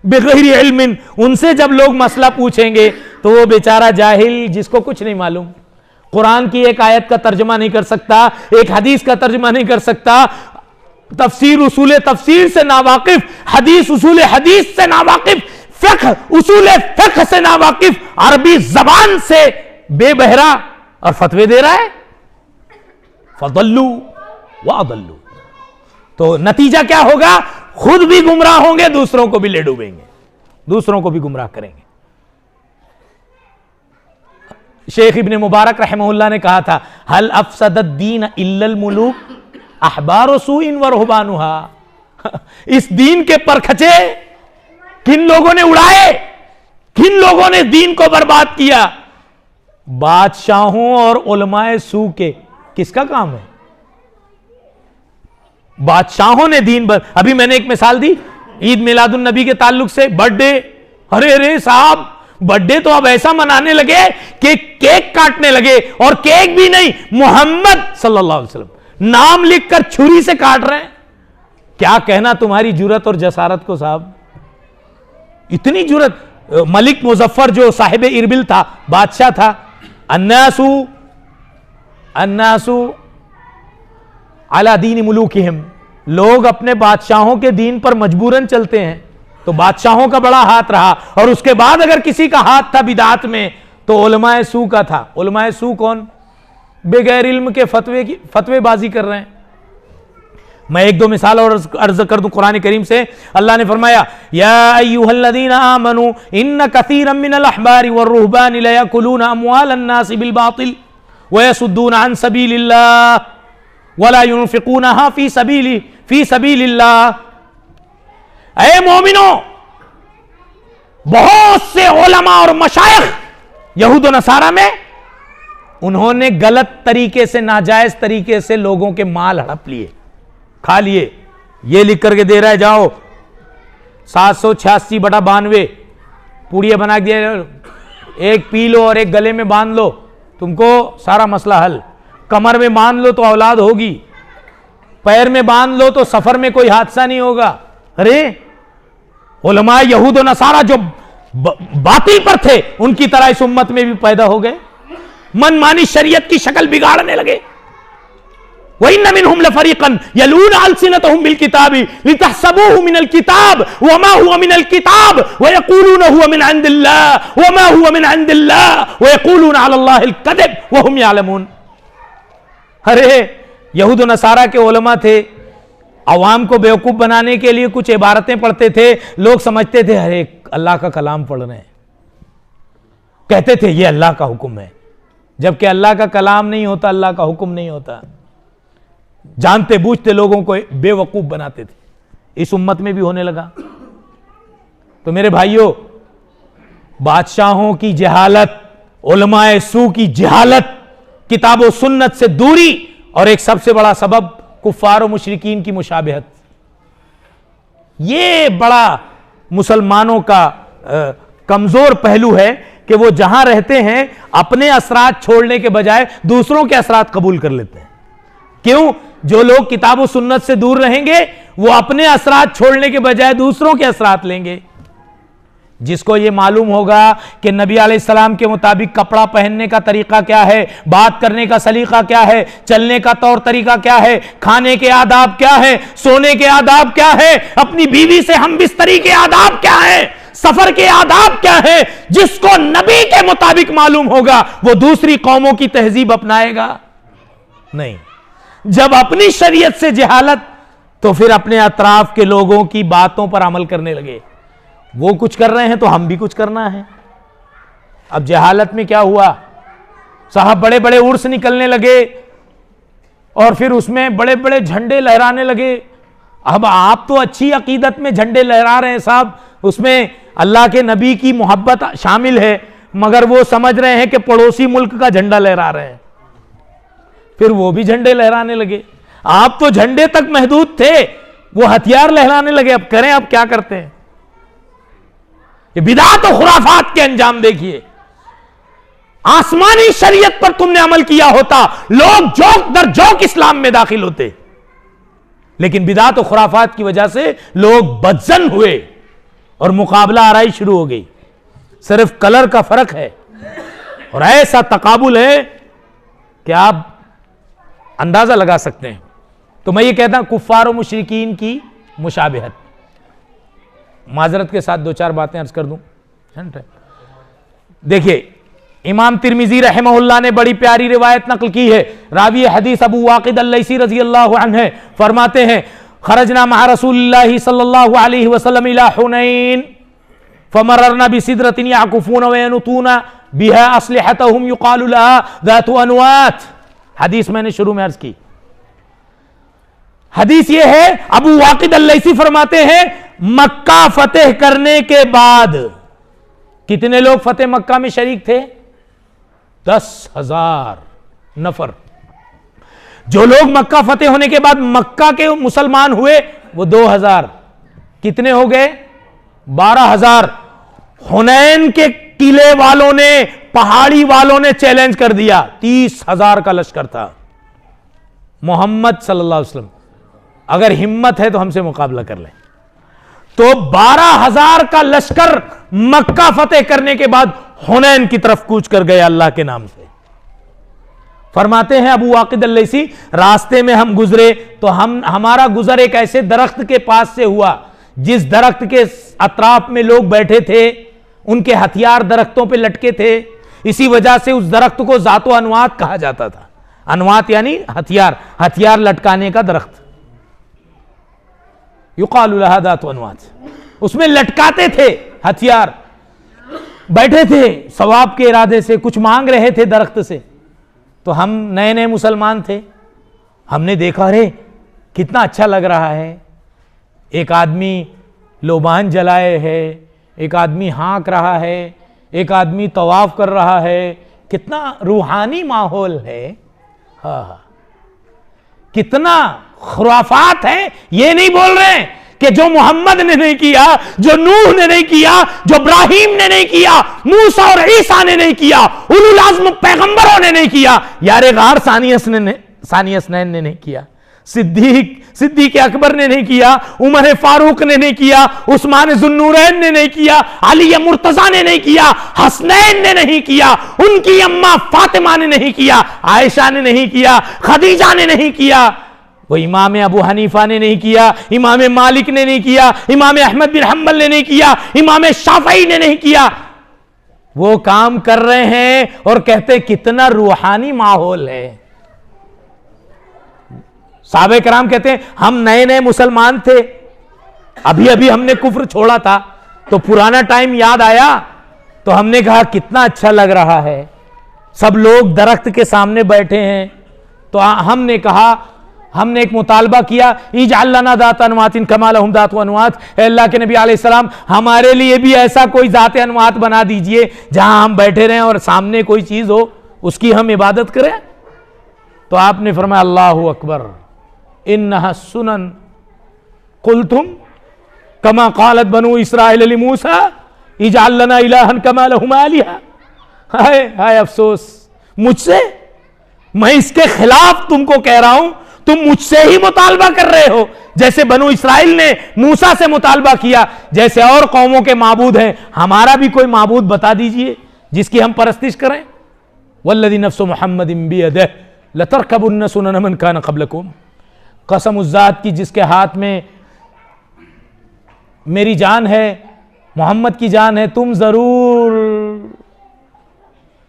बगैर इल्मिन। उनसे जब लोग मसला पूछेंगे तो वो बेचारा जाहिल जिसको कुछ नहीं मालूम, कुरान की एक आयत का तर्जुमा नहीं कर सकता, एक हदीस का तर्जुमा नहीं कर सकता, तफसीर उसूल तफसीर से नावाकिफ, हदीस उसूल हदीस से नावाकिफ, फिक्ह उसूल फिक्ह से नावाकिफ, अरबी जबान से बेबहरा और फतवे दे रहा है। फदल्लू व अदल्लू। तो नतीजा क्या होगा? खुद भी गुमराह होंगे, दूसरों को भी ले डूबेंगे, दूसरों को भी गुमराह करेंगे। शेख इब्ने मुबारक रहमहुल्लाह ने कहा था, हल अफसदद दीन इल्लल मुलूक अहबार सूइन व रुहबानुहा। इस दीन के परखचे किन लोगों ने उड़ाए, किन लोगों ने दीन को बर्बाद किया? बादशाहों और उलमाए सू के। किसका काम है? बादशाहों ने दीन अभी मैंने एक मिसाल दी ईद मिलादुन नबी के ताल्लुक से, बर्थडे। अरे साहब, बर्थडे तो अब ऐसा मनाने लगे कि केक काटने लगे, और केक भी नहीं, मोहम्मद सल्लल्लाहु अलैहि वसल्लम नाम लिखकर छुरी से काट रहे हैं। क्या कहना तुम्हारी जुरत और जसारत को साहब, इतनी जुरत। मलिक मुजफ्फर जो साहिब इरबिल था, बादशाह था, अन्नासु अला दीन मुलूकिहिम, लोग अपने बादशाहों के दीन पर मजबूरन चलते हैं, तो बादशाहों का बड़ा हाथ रहा। और उसके बाद अगर किसी का हाथ था बिदात में तो उलमाए सू का था। उलमाए सू कौन? बेगैर इल्म के फतवेबाजी कर रहे हैं। मैं एक दो मिसाल और अर्ज कर दूं कुरान करीम से। अल्लाह ने फरमाया, या अय्युहल्लज़ीना आमनू इन्न कसीरम मिनल अहबारी वर्रुहबानी लयकुलूना अम्वालन नास बिल बातिल व यसुद्दूना अन सबीलिल्लाह वला युनफिकूनहा फी सबीलिल्लाह। ऐ मोमिनो, बहुत से उलमा और मशाइख यहूद और नसारा में उन्होंने गलत तरीके से, नाजायज तरीके से लोगों के माल हड़प लिए, खा लिए। ये लिख करके दे रहा है, जाओ 786/92 पूड़ियां बना दिया, एक पी लो और एक गले में बांध लो, तुमको सारा मसला हल। कमर में बांध लो तो औलाद होगी, पैर में बांध लो तो सफर में कोई हादसा नहीं होगा। अरे उलमा यहूद और नसारा जो बातिल पर थे, उनकी तरह इस उम्मत में भी पैदा हो गए, मनमानी शरीयत की शक्ल बिगाड़ने लगे। वइन्न मिनहुम लफरीकन यलूना अलसिनतहुम बिल किताबी लितहसबूहु मिनल किताब वमा हुवा मिनल किताब व यक़ूलूना हुवा मिन इंदिल्लाह वमा हुवा मिन इंदिल्लाह व यक़ूलूना अलल्लाहिल कज़िब व हुम यालमून। अरे यहूद और नसारा के उलमा थे, अवाम को बेवकूफ बनाने के लिए कुछ इबारतें पढ़ते थे, लोग समझते थे अरे अल्लाह का कलाम पढ़ रहे हैं, कहते थे ये अल्लाह का हुक्म है, जबकि अल्लाह का कलाम नहीं होता, अल्लाह का हुक्म नहीं होता। जानते बूझते लोगों को बेवकूफ बनाते थे। इस उम्मत में भी होने लगा। तो मेरे भाइयों, बादशाहों की जहालत, उलमाए सू की जहालत, किताब और सुन्नत से दूरी, और एक सबसे बड़ा सबब कुफ्फार और मुशरिकीन की मुशाबहत। ये बड़ा मुसलमानों का कमजोर पहलू है कि वो जहां रहते हैं अपने असरात छोड़ने के बजाय दूसरों के असरात कबूल कर लेते हैं। क्यों? जो लोग किताब और सुन्नत से दूर रहेंगे वो अपने असरात छोड़ने के बजाय दूसरों के असरात लेंगे। जिसको ये मालूम होगा कि नबी अलैहिस्सलाम के मुताबिक कपड़ा पहनने का तरीका क्या है, बात करने का सलीका क्या है, चलने का तौर तरीका क्या है, खाने के आदाब क्या है, सोने के आदाब क्या है, अपनी बीवी से हम बिस्तरी के आदाब क्या है, सफर के आदाब क्या है, जिसको नबी के मुताबिक मालूम होगा वो दूसरी कौमों की तहजीब अपनाएगा नहीं। जब अपनी शरीयत से जहालत, तो फिर अपने अतराफ के लोगों की बातों पर अमल करने लगे। वो कुछ कर रहे हैं तो हम भी कुछ करना है। अब जहालत में क्या हुआ साहब, बड़े बड़े उर्स निकलने लगे और फिर उसमें बड़े बड़े झंडे लहराने लगे। अब आप तो अच्छी अकीदत में झंडे लहरा रहे हैं साहब, उसमें अल्लाह के नबी की मोहब्बत शामिल है, मगर वो समझ रहे हैं कि पड़ोसी मुल्क का झंडा लहरा रहे हैं, फिर वो भी झंडे लहराने लगे। आप तो झंडे तक महदूद थे, वो हथियार लहराने लगे। अब करें, अब क्या करते हैं? ये बिदात और खुराफात के अंजाम देखिए। आसमानी शरीयत पर तुमने अमल किया होता, लोग जोक दर जोक इस्लाम में दाखिल होते। लेकिन बिदात और खुराफात की वजह से लोग बदजन हुए और मुकाबला आराई शुरू हो गई। सिर्फ कलर का फर्क है और ऐसा तकाबुल है कि आप अंदाजा लगा सकते हैं। तो मैं ये कहता हूं कुफ्फार और मुशरिकीन की मुशाबिहत। माजरत के साथ दो चार बातें अर्ज कर दूं। देखिए, इमाम तिरमिजी रहमहुल्लाह ने बड़ी प्यारी रिवायत नकल की है। रावी हदीस अबू वाक़िद अल-लैसी रज़ी अल्लाहु अन्हु है, फरमाते हैं खरजना मअ रसूलिल्लाहि सल्लल्लाहु अलैहि वसल्लम इला हुनैन फमररना बिसिदरतिन याकुफून व यनतून बिहा अस्लिहतहुम युक़ालु लहा ज़ातु अनवात। हदीस मैंने शुरू में अर्ज की। हदीस ये है, अबू वाक़िद अल-लैसी फरमाते हैं मक्का फतेह करने के बाद कितने लोग फतेह मक्का में शरीक थे? 10,000 नफर। जो लोग मक्का फतेह होने के बाद मक्का के मुसलमान हुए वो 2,000। कितने हो गए? 12,000। हुनैन के किले वालों ने, पहाड़ी वालों ने चैलेंज कर दिया। 30,000 का लश्कर था। मोहम्मद सल्लल्लाहु अलैहि वसल्लम अगर हिम्मत है तो हमसे मुकाबला कर ले। तो 12,000 का लश्कर मक्का फतेह करने के बाद हुनैन की तरफ कूच कर गए अल्लाह के नाम से। फरमाते हैं अबू वाक़िद अल-लैसी, रास्ते में हम गुजरे तो हमारा गुजर एक ऐसे दरख्त के पास से हुआ जिस दरख्त के अतराफ में लोग बैठे थे, उनके हथियार दरख्तों पे लटके थे। इसी वजह से उस दरख्त को ज़ातो अनवात कहा जाता था। अनवात यानी हथियार, हथियार लटकाने का दरख्त। युक़ालु लहा ज़ातु अनवात, उसमें लटकाते थे हथियार। बैठे थे सवाब के इरादे से, कुछ मांग रहे थे दरख्त से। तो हम नए नए मुसलमान थे, हमने देखा अरे कितना अच्छा लग रहा है। एक आदमी लोबान जलाए है, एक आदमी हाँक रहा है, एक आदमी तवाफ कर रहा है। कितना रूहानी माहौल है। हाँ, कितना खुराफात है। ये नहीं बोल रहे हैं कि जो मोहम्मद ने नहीं किया, जो नूह ने नहीं किया, जो इब्राहिम ने नहीं किया, मूसा और ईसा ने नहीं किया, उलुल आज़्म पैगंबरों ने नहीं किया, यार गार सानियसनैन ने नहीं किया, सिद्दीक अकबर ने नहीं किया, उमर फारूक ने नहीं किया, उस्मान ज़ुन्नूरैन ने नहीं किया, अली मुर्तज़ा ने नहीं किया, हसनैन ने नहीं किया, उनकी अम्मा फातिमा ने नहीं किया, आयशा ने नहीं किया, खदीजा ने नहीं किया, वो इमाम अबू हनीफा ने नहीं किया, इमाम मालिक ने नहीं किया, इमाम अहमद बिन हम्बल ने नहीं किया, इमाम शाफई ने नहीं किया। वो काम कर रहे हैं और कहते कितना रूहानी माहौल है। साहबे कराम कहते हैं हम नए नए मुसलमान थे, अभी अभी हमने कुफ्र छोड़ा था, तो पुराना टाइम याद आया तो हमने कहा कितना अच्छा लग रहा है। सब लोग दरख्त के सामने बैठे हैं तो हमने कहा, हमने एक मुतालबा किया, इजअल लना ज़ात अनवातिन कमा लहुम ज़ातु अनवात, अल्लाह के नबी अलैहिस्सलाम हमारे लिए भी ऐसा कोई ज़ात अनवात बना दीजिए जहां हम बैठे रहें और सामने कोई चीज हो उसकी हम इबादत करें। तो आपने फरमाया अल्लाहु अकबर, इन्नहा सुनन कुल्तुम कमा क़ालत बनु इस्राईल लि मूसा इजअल लना इलाहन कमा लहुम आलिहा। हाय हाय अफसोस मुझसे, मैं इसके खिलाफ तुमको कह रहा हूं, तुम मुझसे ही मुतालबा कर रहे हो जैसे बनु इस्राइल ने मूसा से मुतालबा किया, जैसे और कौमों के माबूद हैं, हमारा भी कोई माबूद बता दीजिए जिसकी हम परस्तिश करें। वल्लज़ी नफ्सु मुहम्मदिन बियदिही लतरकबुन्न सुनन मन कान क़ब्लकुम, कसम उस ज़ात की जिसके हाथ में मेरी जान है, मोहम्मद की जान है, तुम जरूर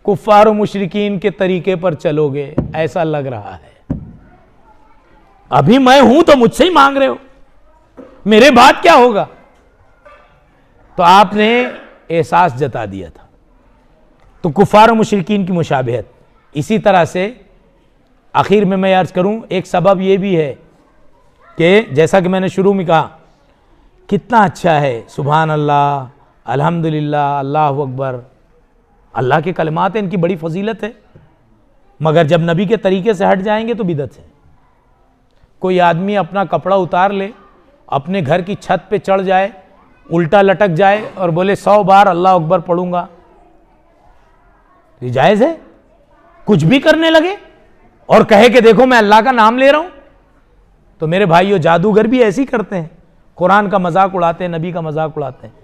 कुफ्फार और मुशरिकीन के तरीके पर चलोगे, ऐसा लग रहा है। अभी मैं हूं तो मुझसे ही मांग रहे हो, मेरे बाद क्या होगा? तो आपने एहसास जता दिया था। तो कुफ्फार और मुशरिकीन की मुशाबिहत। इसी तरह से आखिर में मैं अर्ज करूं, एक सबब यह भी है कि जैसा कि मैंने शुरू में कहा, कितना अच्छा है, सुभान अल्लाह, अल्हम्दुलिल्लाह, अल्लाहु अकबर, अल्लाह के कलमात हैं, इनकी बड़ी फजीलत है। मगर जब नबी के तरीके से हट जाएंगे तो बिदअत है। कोई आदमी अपना कपड़ा उतार ले, अपने घर की छत पे चढ़ जाए, उल्टा लटक जाए और बोले 100 बार अल्लाह अकबर पढ़ूंगा, ये जायज़ है? कुछ भी करने लगे और कहे कि देखो मैं अल्लाह का नाम ले रहा हूं, तो मेरे भाइयों, जादूगर भी ऐसे ही करते हैं, कुरान का मजाक उड़ाते हैं, नबी का मजाक उड़ाते हैं।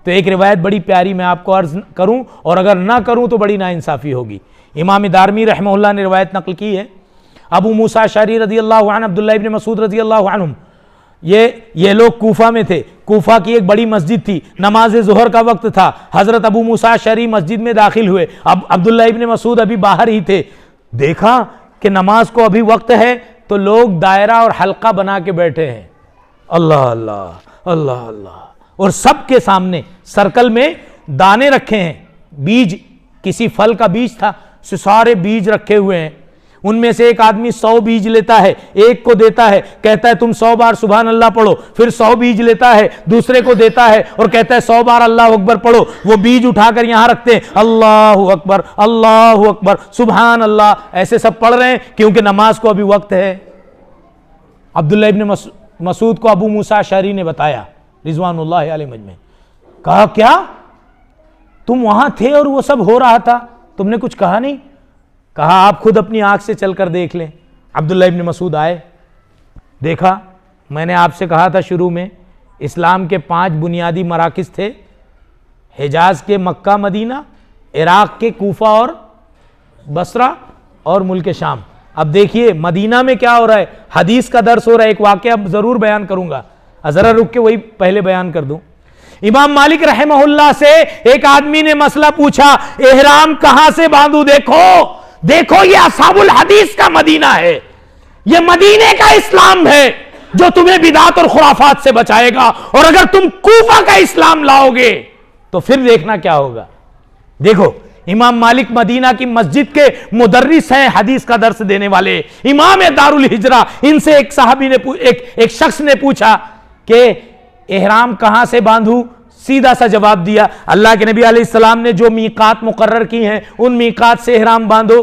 तो एक रिवायत बड़ी प्यारी मैं आपको अर्ज करूं, और अगर ना करूं तो बड़ी नाइंसाफ़ी होगी। इमाम दारमी रहमहुल्लाह ने रिवायत नकल की है, अबू मूसा अशअरी रज़ियल्लाहु अन्हु, अब्दुल्ला इब्न मसूद रज़ियल्लाहु अन्हु, ये लोग कूफा में थे। कूफा की एक बड़ी मस्जिद थी, नमाज ज़ोहर का वक्त था। हज़रत अबू मूसा अशअरी मस्जिद में दाखिल हुए। अब अब्दुल्ला इब्न मसूद अभी बाहर ही थे। देखा कि नमाज को अभी वक्त है, तो लोग दायरा और हल्का बना के बैठे हैं, अल्लाह अल्लाह अल्लाह अल्लाह, और सबके सामने सर्कल में दाने रखे हैं, बीज, किसी फल का बीज था, सारे बीज रखे हुए हैं। उनमें से एक आदमी 100 बीज लेता है, एक को देता है, कहता है तुम 100 बार सुभान अल्लाह पढ़ो। फिर 100 बीज लेता है, दूसरे को देता है और कहता है 100 बार अल्लाह अकबर पढ़ो। वो बीज उठाकर यहां रखते हैं, अल्लाह अकबर सुभान अल्लाह, ऐसे सब पढ़ रहे हैं क्योंकि नमाज को अभी वक्त है। अब्दुल्ला इब्न मसूद को अबू मूसा अशअरी ने बताया रिजवानुल्लाह अलैहि मजमईन, कहा क्या तुम वहां थे और वो सब हो रहा था, तुमने कुछ कहा नहीं? कहा आप खुद अपनी आंख से चलकर देख लें। अब्दुल्ला इब्न मसूद आए, देखा, मैंने आपसे कहा था शुरू में, इस्लाम के 5 बुनियादी मराकिज़ थे, हिजाज के मक्का मदीना, इराक के कूफा और बसरा, और मुल्क शाम। अब देखिए मदीना में क्या हो रहा है, हदीस का दर्स हो रहा है। एक वाक़या जरूर बयान करूंगा, जरा रुक के वही पहले बयान कर दूं। इमाम मालिक रहमहुल्लाह से एक आदमी ने मसला पूछा, एहराम कहां से बांधू? देखो ये असहाबुल हदीस का मदीना है, ये मदीने का इस्लाम है जो तुम्हें बिदात और खुराफात से बचाएगा, और अगर तुम कूफा का इस्लाम लाओगे तो फिर देखना क्या होगा। देखो इमाम मालिक मदीना की मस्जिद के मुदर्रिस हैं, हदीस का दर्स देने वाले, इमाम दारुल हिजरा। इनसे एक साहबी ने एक शख्स ने पूछा कि एहराम कहां से बांधू? सीधा सा जवाब दिया, अल्लाह के नबी अलैहिस्सलाम ने जो मीकात मुकर्रर की हैं उन मीकात से एहराम बांधो।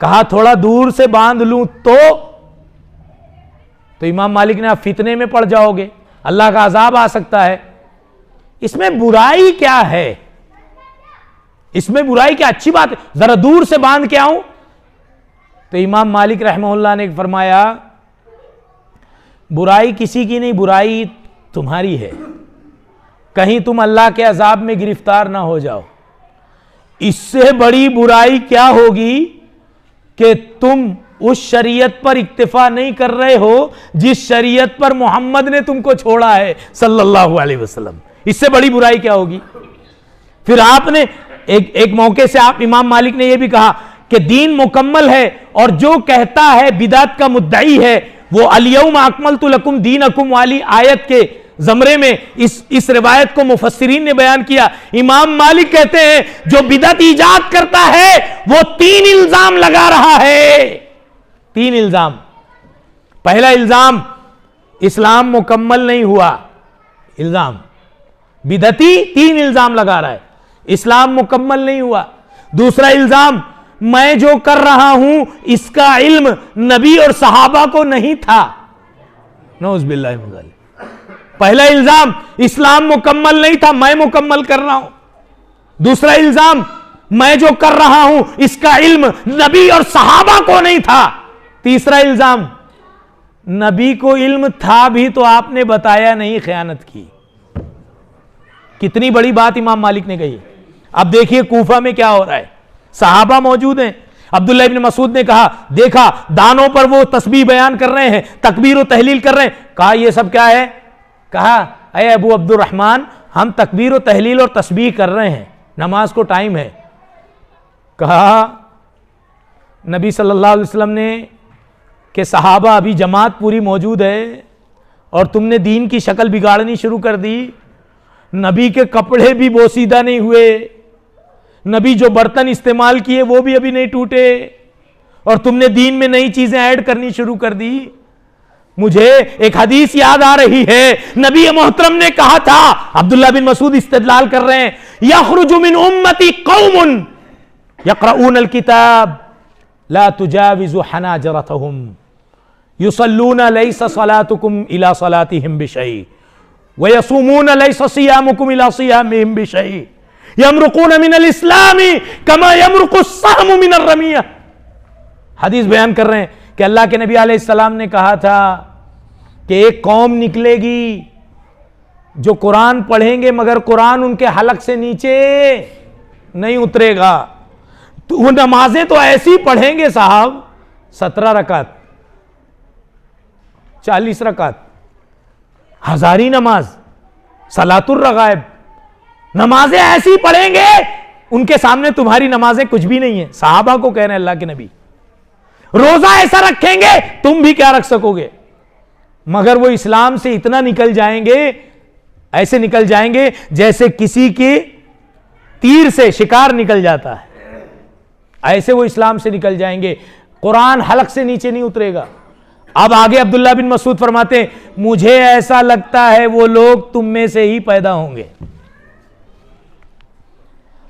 कहा थोड़ा दूर से बांध लूं तो इमाम मालिक ने, आप फितने में पड़ जाओगे, अल्लाह का अजाब आ सकता है। इसमें बुराई क्या है? इसमें बुराई क्या? अच्छी बात है, जरा दूर से बांध के आऊं। तो इमाम मालिक रहमहुल्लाह ने फरमाया, बुराई किसी की नहीं, बुराई तुम्हारी है, कहीं तुम अल्लाह के अजाब में गिरफ्तार ना हो जाओ। इससे बड़ी बुराई क्या होगी कि तुम उस शरीयत पर इक्तिफा नहीं कर रहे हो जिस शरीयत पर मोहम्मद ने तुमको छोड़ा है सल्लल्लाहु अलैहि वसल्लम। इससे बड़ी बुराई क्या होगी? फिर आपने एक मौके से आप इमाम मालिक ने यह भी कहा कि दीन मुकम्मल है, और जो कहता है बिदात का मुद्दई है वो अल-यौम अकमलतु लकुम दीनकुम वाली आयत के जमरे में इस रिवायत को मुफस्सिरीन ने बयान किया। इमाम मालिक कहते हैं जो बिदअत ईजाद करता है वो 3 इल्जाम लगा रहा है। 3 इल्जाम। पहला इल्जाम, इस्लाम मुकम्मल नहीं हुआ, इल्जाम बिदअती 3 इल्जाम लगा रहा है, इस्लाम मुकम्मल नहीं हुआ। दूसरा इल्जाम, मैं जो कर रहा हूं इसका इल्म नबी और सहाबा को नहीं था। नऊज़ुबिल्लाहि मिन ज़ालिक। पहला इल्जाम, इस्लाम मुकम्मल नहीं था, मैं मुकम्मल कर रहा हूं। दूसरा इल्जाम, मैं जो कर रहा हूं इसका इल्म नबी और सहाबा को नहीं था। तीसरा इल्जाम, नबी को इल्म था भी तो आपने बताया नहीं, खयानत की। कितनी बड़ी बात इमाम मालिक ने कही। अब देखिए कूफा में क्या हो रहा है, सहाबा मौजूद हैं। अब्दुल्ला इब्न मसूद ने कहा, देखा दानों पर वो तस्बीह बयान कर रहे हैं, तकबीर और तहलील कर रहे हैं। कहा ये सब क्या है? कहा अय अबू अब्दुर्रहमान, हम तकबीर और तहलील और तस्बीह कर रहे हैं, नमाज को टाइम है। कहा नबी सल्लल्लाहु अलैहि वसल्लम ने कि सहाबा अभी जमात पूरी मौजूद है और तुमने दीन की शक्ल बिगाड़नी शुरू कर दी। नबी के कपड़े भी बोसीदा नहीं हुए, नबी जो बर्तन इस्तेमाल किए वो भी अभी नहीं टूटे, और तुमने दीन में नई चीजें ऐड करनी शुरू कर दी। मुझे एक हदीस याद आ रही है, नबी मोहतरम ने कहा था, अब्दुल्ला बिन मसूद इस्तिदलाल कर रहे हैं, यखरुजु मिन उम्मती कौमुन यक़रऊन अल-किताब ला तुजाविज़ु हनाजरतहुम युसल्लूना लैसा सलातुकुम इला सलातिहिम बिशै व यसूमूना लैसा सियामुकुम इला सियामिहिम बिशै यमरुकून मिनल इस्लामी कमा यमरुकु सहमु मिनर रमिया। हदीस बयान कर रहे हैं कि अल्लाह के नबी अलैहिस्सलाम ने कहा था कि एक कौम निकलेगी जो कुरान पढ़ेंगे मगर कुरान उनके हलक से नीचे नहीं उतरेगा। तो वो नमाजें तो ऐसी पढ़ेंगे साहब, 17 रकात, 40 रकात, हजारी नमाज, सलातुर रगाइब, नमाजें ऐसी पढ़ेंगे उनके सामने तुम्हारी नमाजें कुछ भी नहीं है। साहबा को कह रहे हैं अल्लाह के नबी। रोजा ऐसा रखेंगे तुम भी क्या रख सकोगे। मगर वो इस्लाम से इतना निकल जाएंगे, ऐसे निकल जाएंगे जैसे किसी के तीर से शिकार निकल जाता है, ऐसे वो इस्लाम से निकल जाएंगे। कुरान हलक से नीचे नहीं उतरेगा। अब आगे अब्दुल्ला बिन मसूद फरमाते हैं, मुझे ऐसा लगता है वो लोग तुम में से ही पैदा होंगे।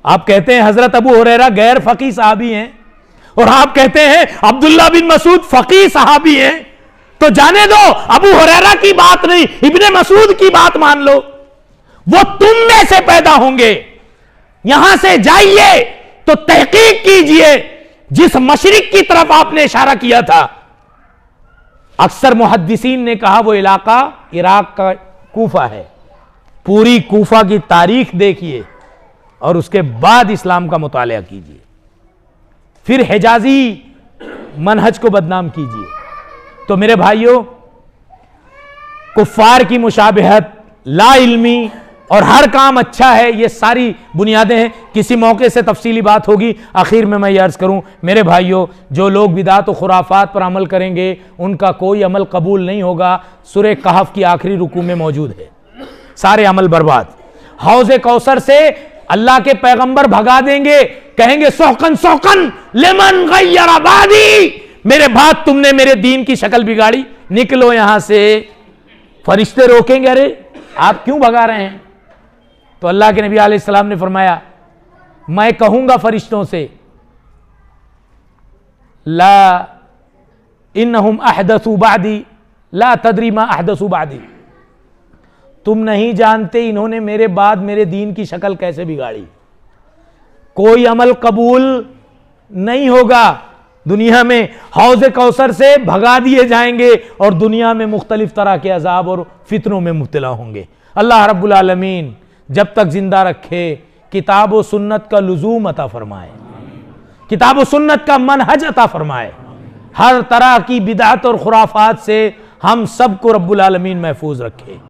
आप कहते हैं हजरत अबू हुरैरा गैर फकी साहबी हैं, और आप कहते हैं अब्दुल्ला बिन मसूद फकी साहबी हैं, तो जाने दो, अबू हुरैरा की बात नहीं, इब्ने मसूद की बात मान लो। वो तुम में से पैदा होंगे। यहां से जाइए तो तहकीक कीजिए, जिस मशरिक की तरफ आपने इशारा किया था, अक्सर मुहद्दिसीन ने कहा वो इलाका इराक का कूफा है। पूरी कूफा की तारीख देखिए और उसके बाद इस्लाम का मुतालिया कीजिए, फिर हिजाजी मनहज को बदनाम कीजिए। तो मेरे भाइयों, कुफ्फार की मुशाबहत, ला इल्मी और हर काम अच्छा है, ये सारी बुनियादें हैं। किसी मौके से तफसीली बात होगी। आखिर में मैं ये अर्ज करूं मेरे भाइयों, जो लोग बिदात और खुराफात पर अमल करेंगे उनका कोई अमल कबूल नहीं होगा। सूरह कहफ की आखिरी रुकू में मौजूद है, सारे अमल बर्बाद। हौज़े कौसर से अल्लाह के पैगंबर भगा देंगे, कहेंगे सोकन सोकन लेमन गय्यर आबादी, मेरे बाद तुमने मेरे दीन की शक्ल बिगाड़ी, निकलो यहां से। फरिश्ते रोकेंगे, अरे आप क्यों भगा रहे हैं? तो अल्लाह के नबी अलैहिस्सलाम ने फरमाया, मैं कहूंगा फरिश्तों से, ला इन्नहुम अहदसू बादी ला तदरी मा अहदसू बादी, तुम नहीं जानते इन्होंने मेरे बाद मेरे दीन की शक्ल कैसे बिगाड़ी। कोई अमल कबूल नहीं होगा। दुनिया में हौज़े कौसर से भगा दिए जाएंगे और दुनिया में मुख्तलिफ तरह के अजाब और फितनों में मुब्तला होंगे। अल्लाह रब्बुल आलमीन जब तक जिंदा रखे किताब व सुन्नत का लुजूम अता फरमाए, किताब व सुन्नत का मनहज अता फरमाए। हर तरह की बिदअत और खुराफात से हम सबको रब्बुल आलमीन महफूज रखे।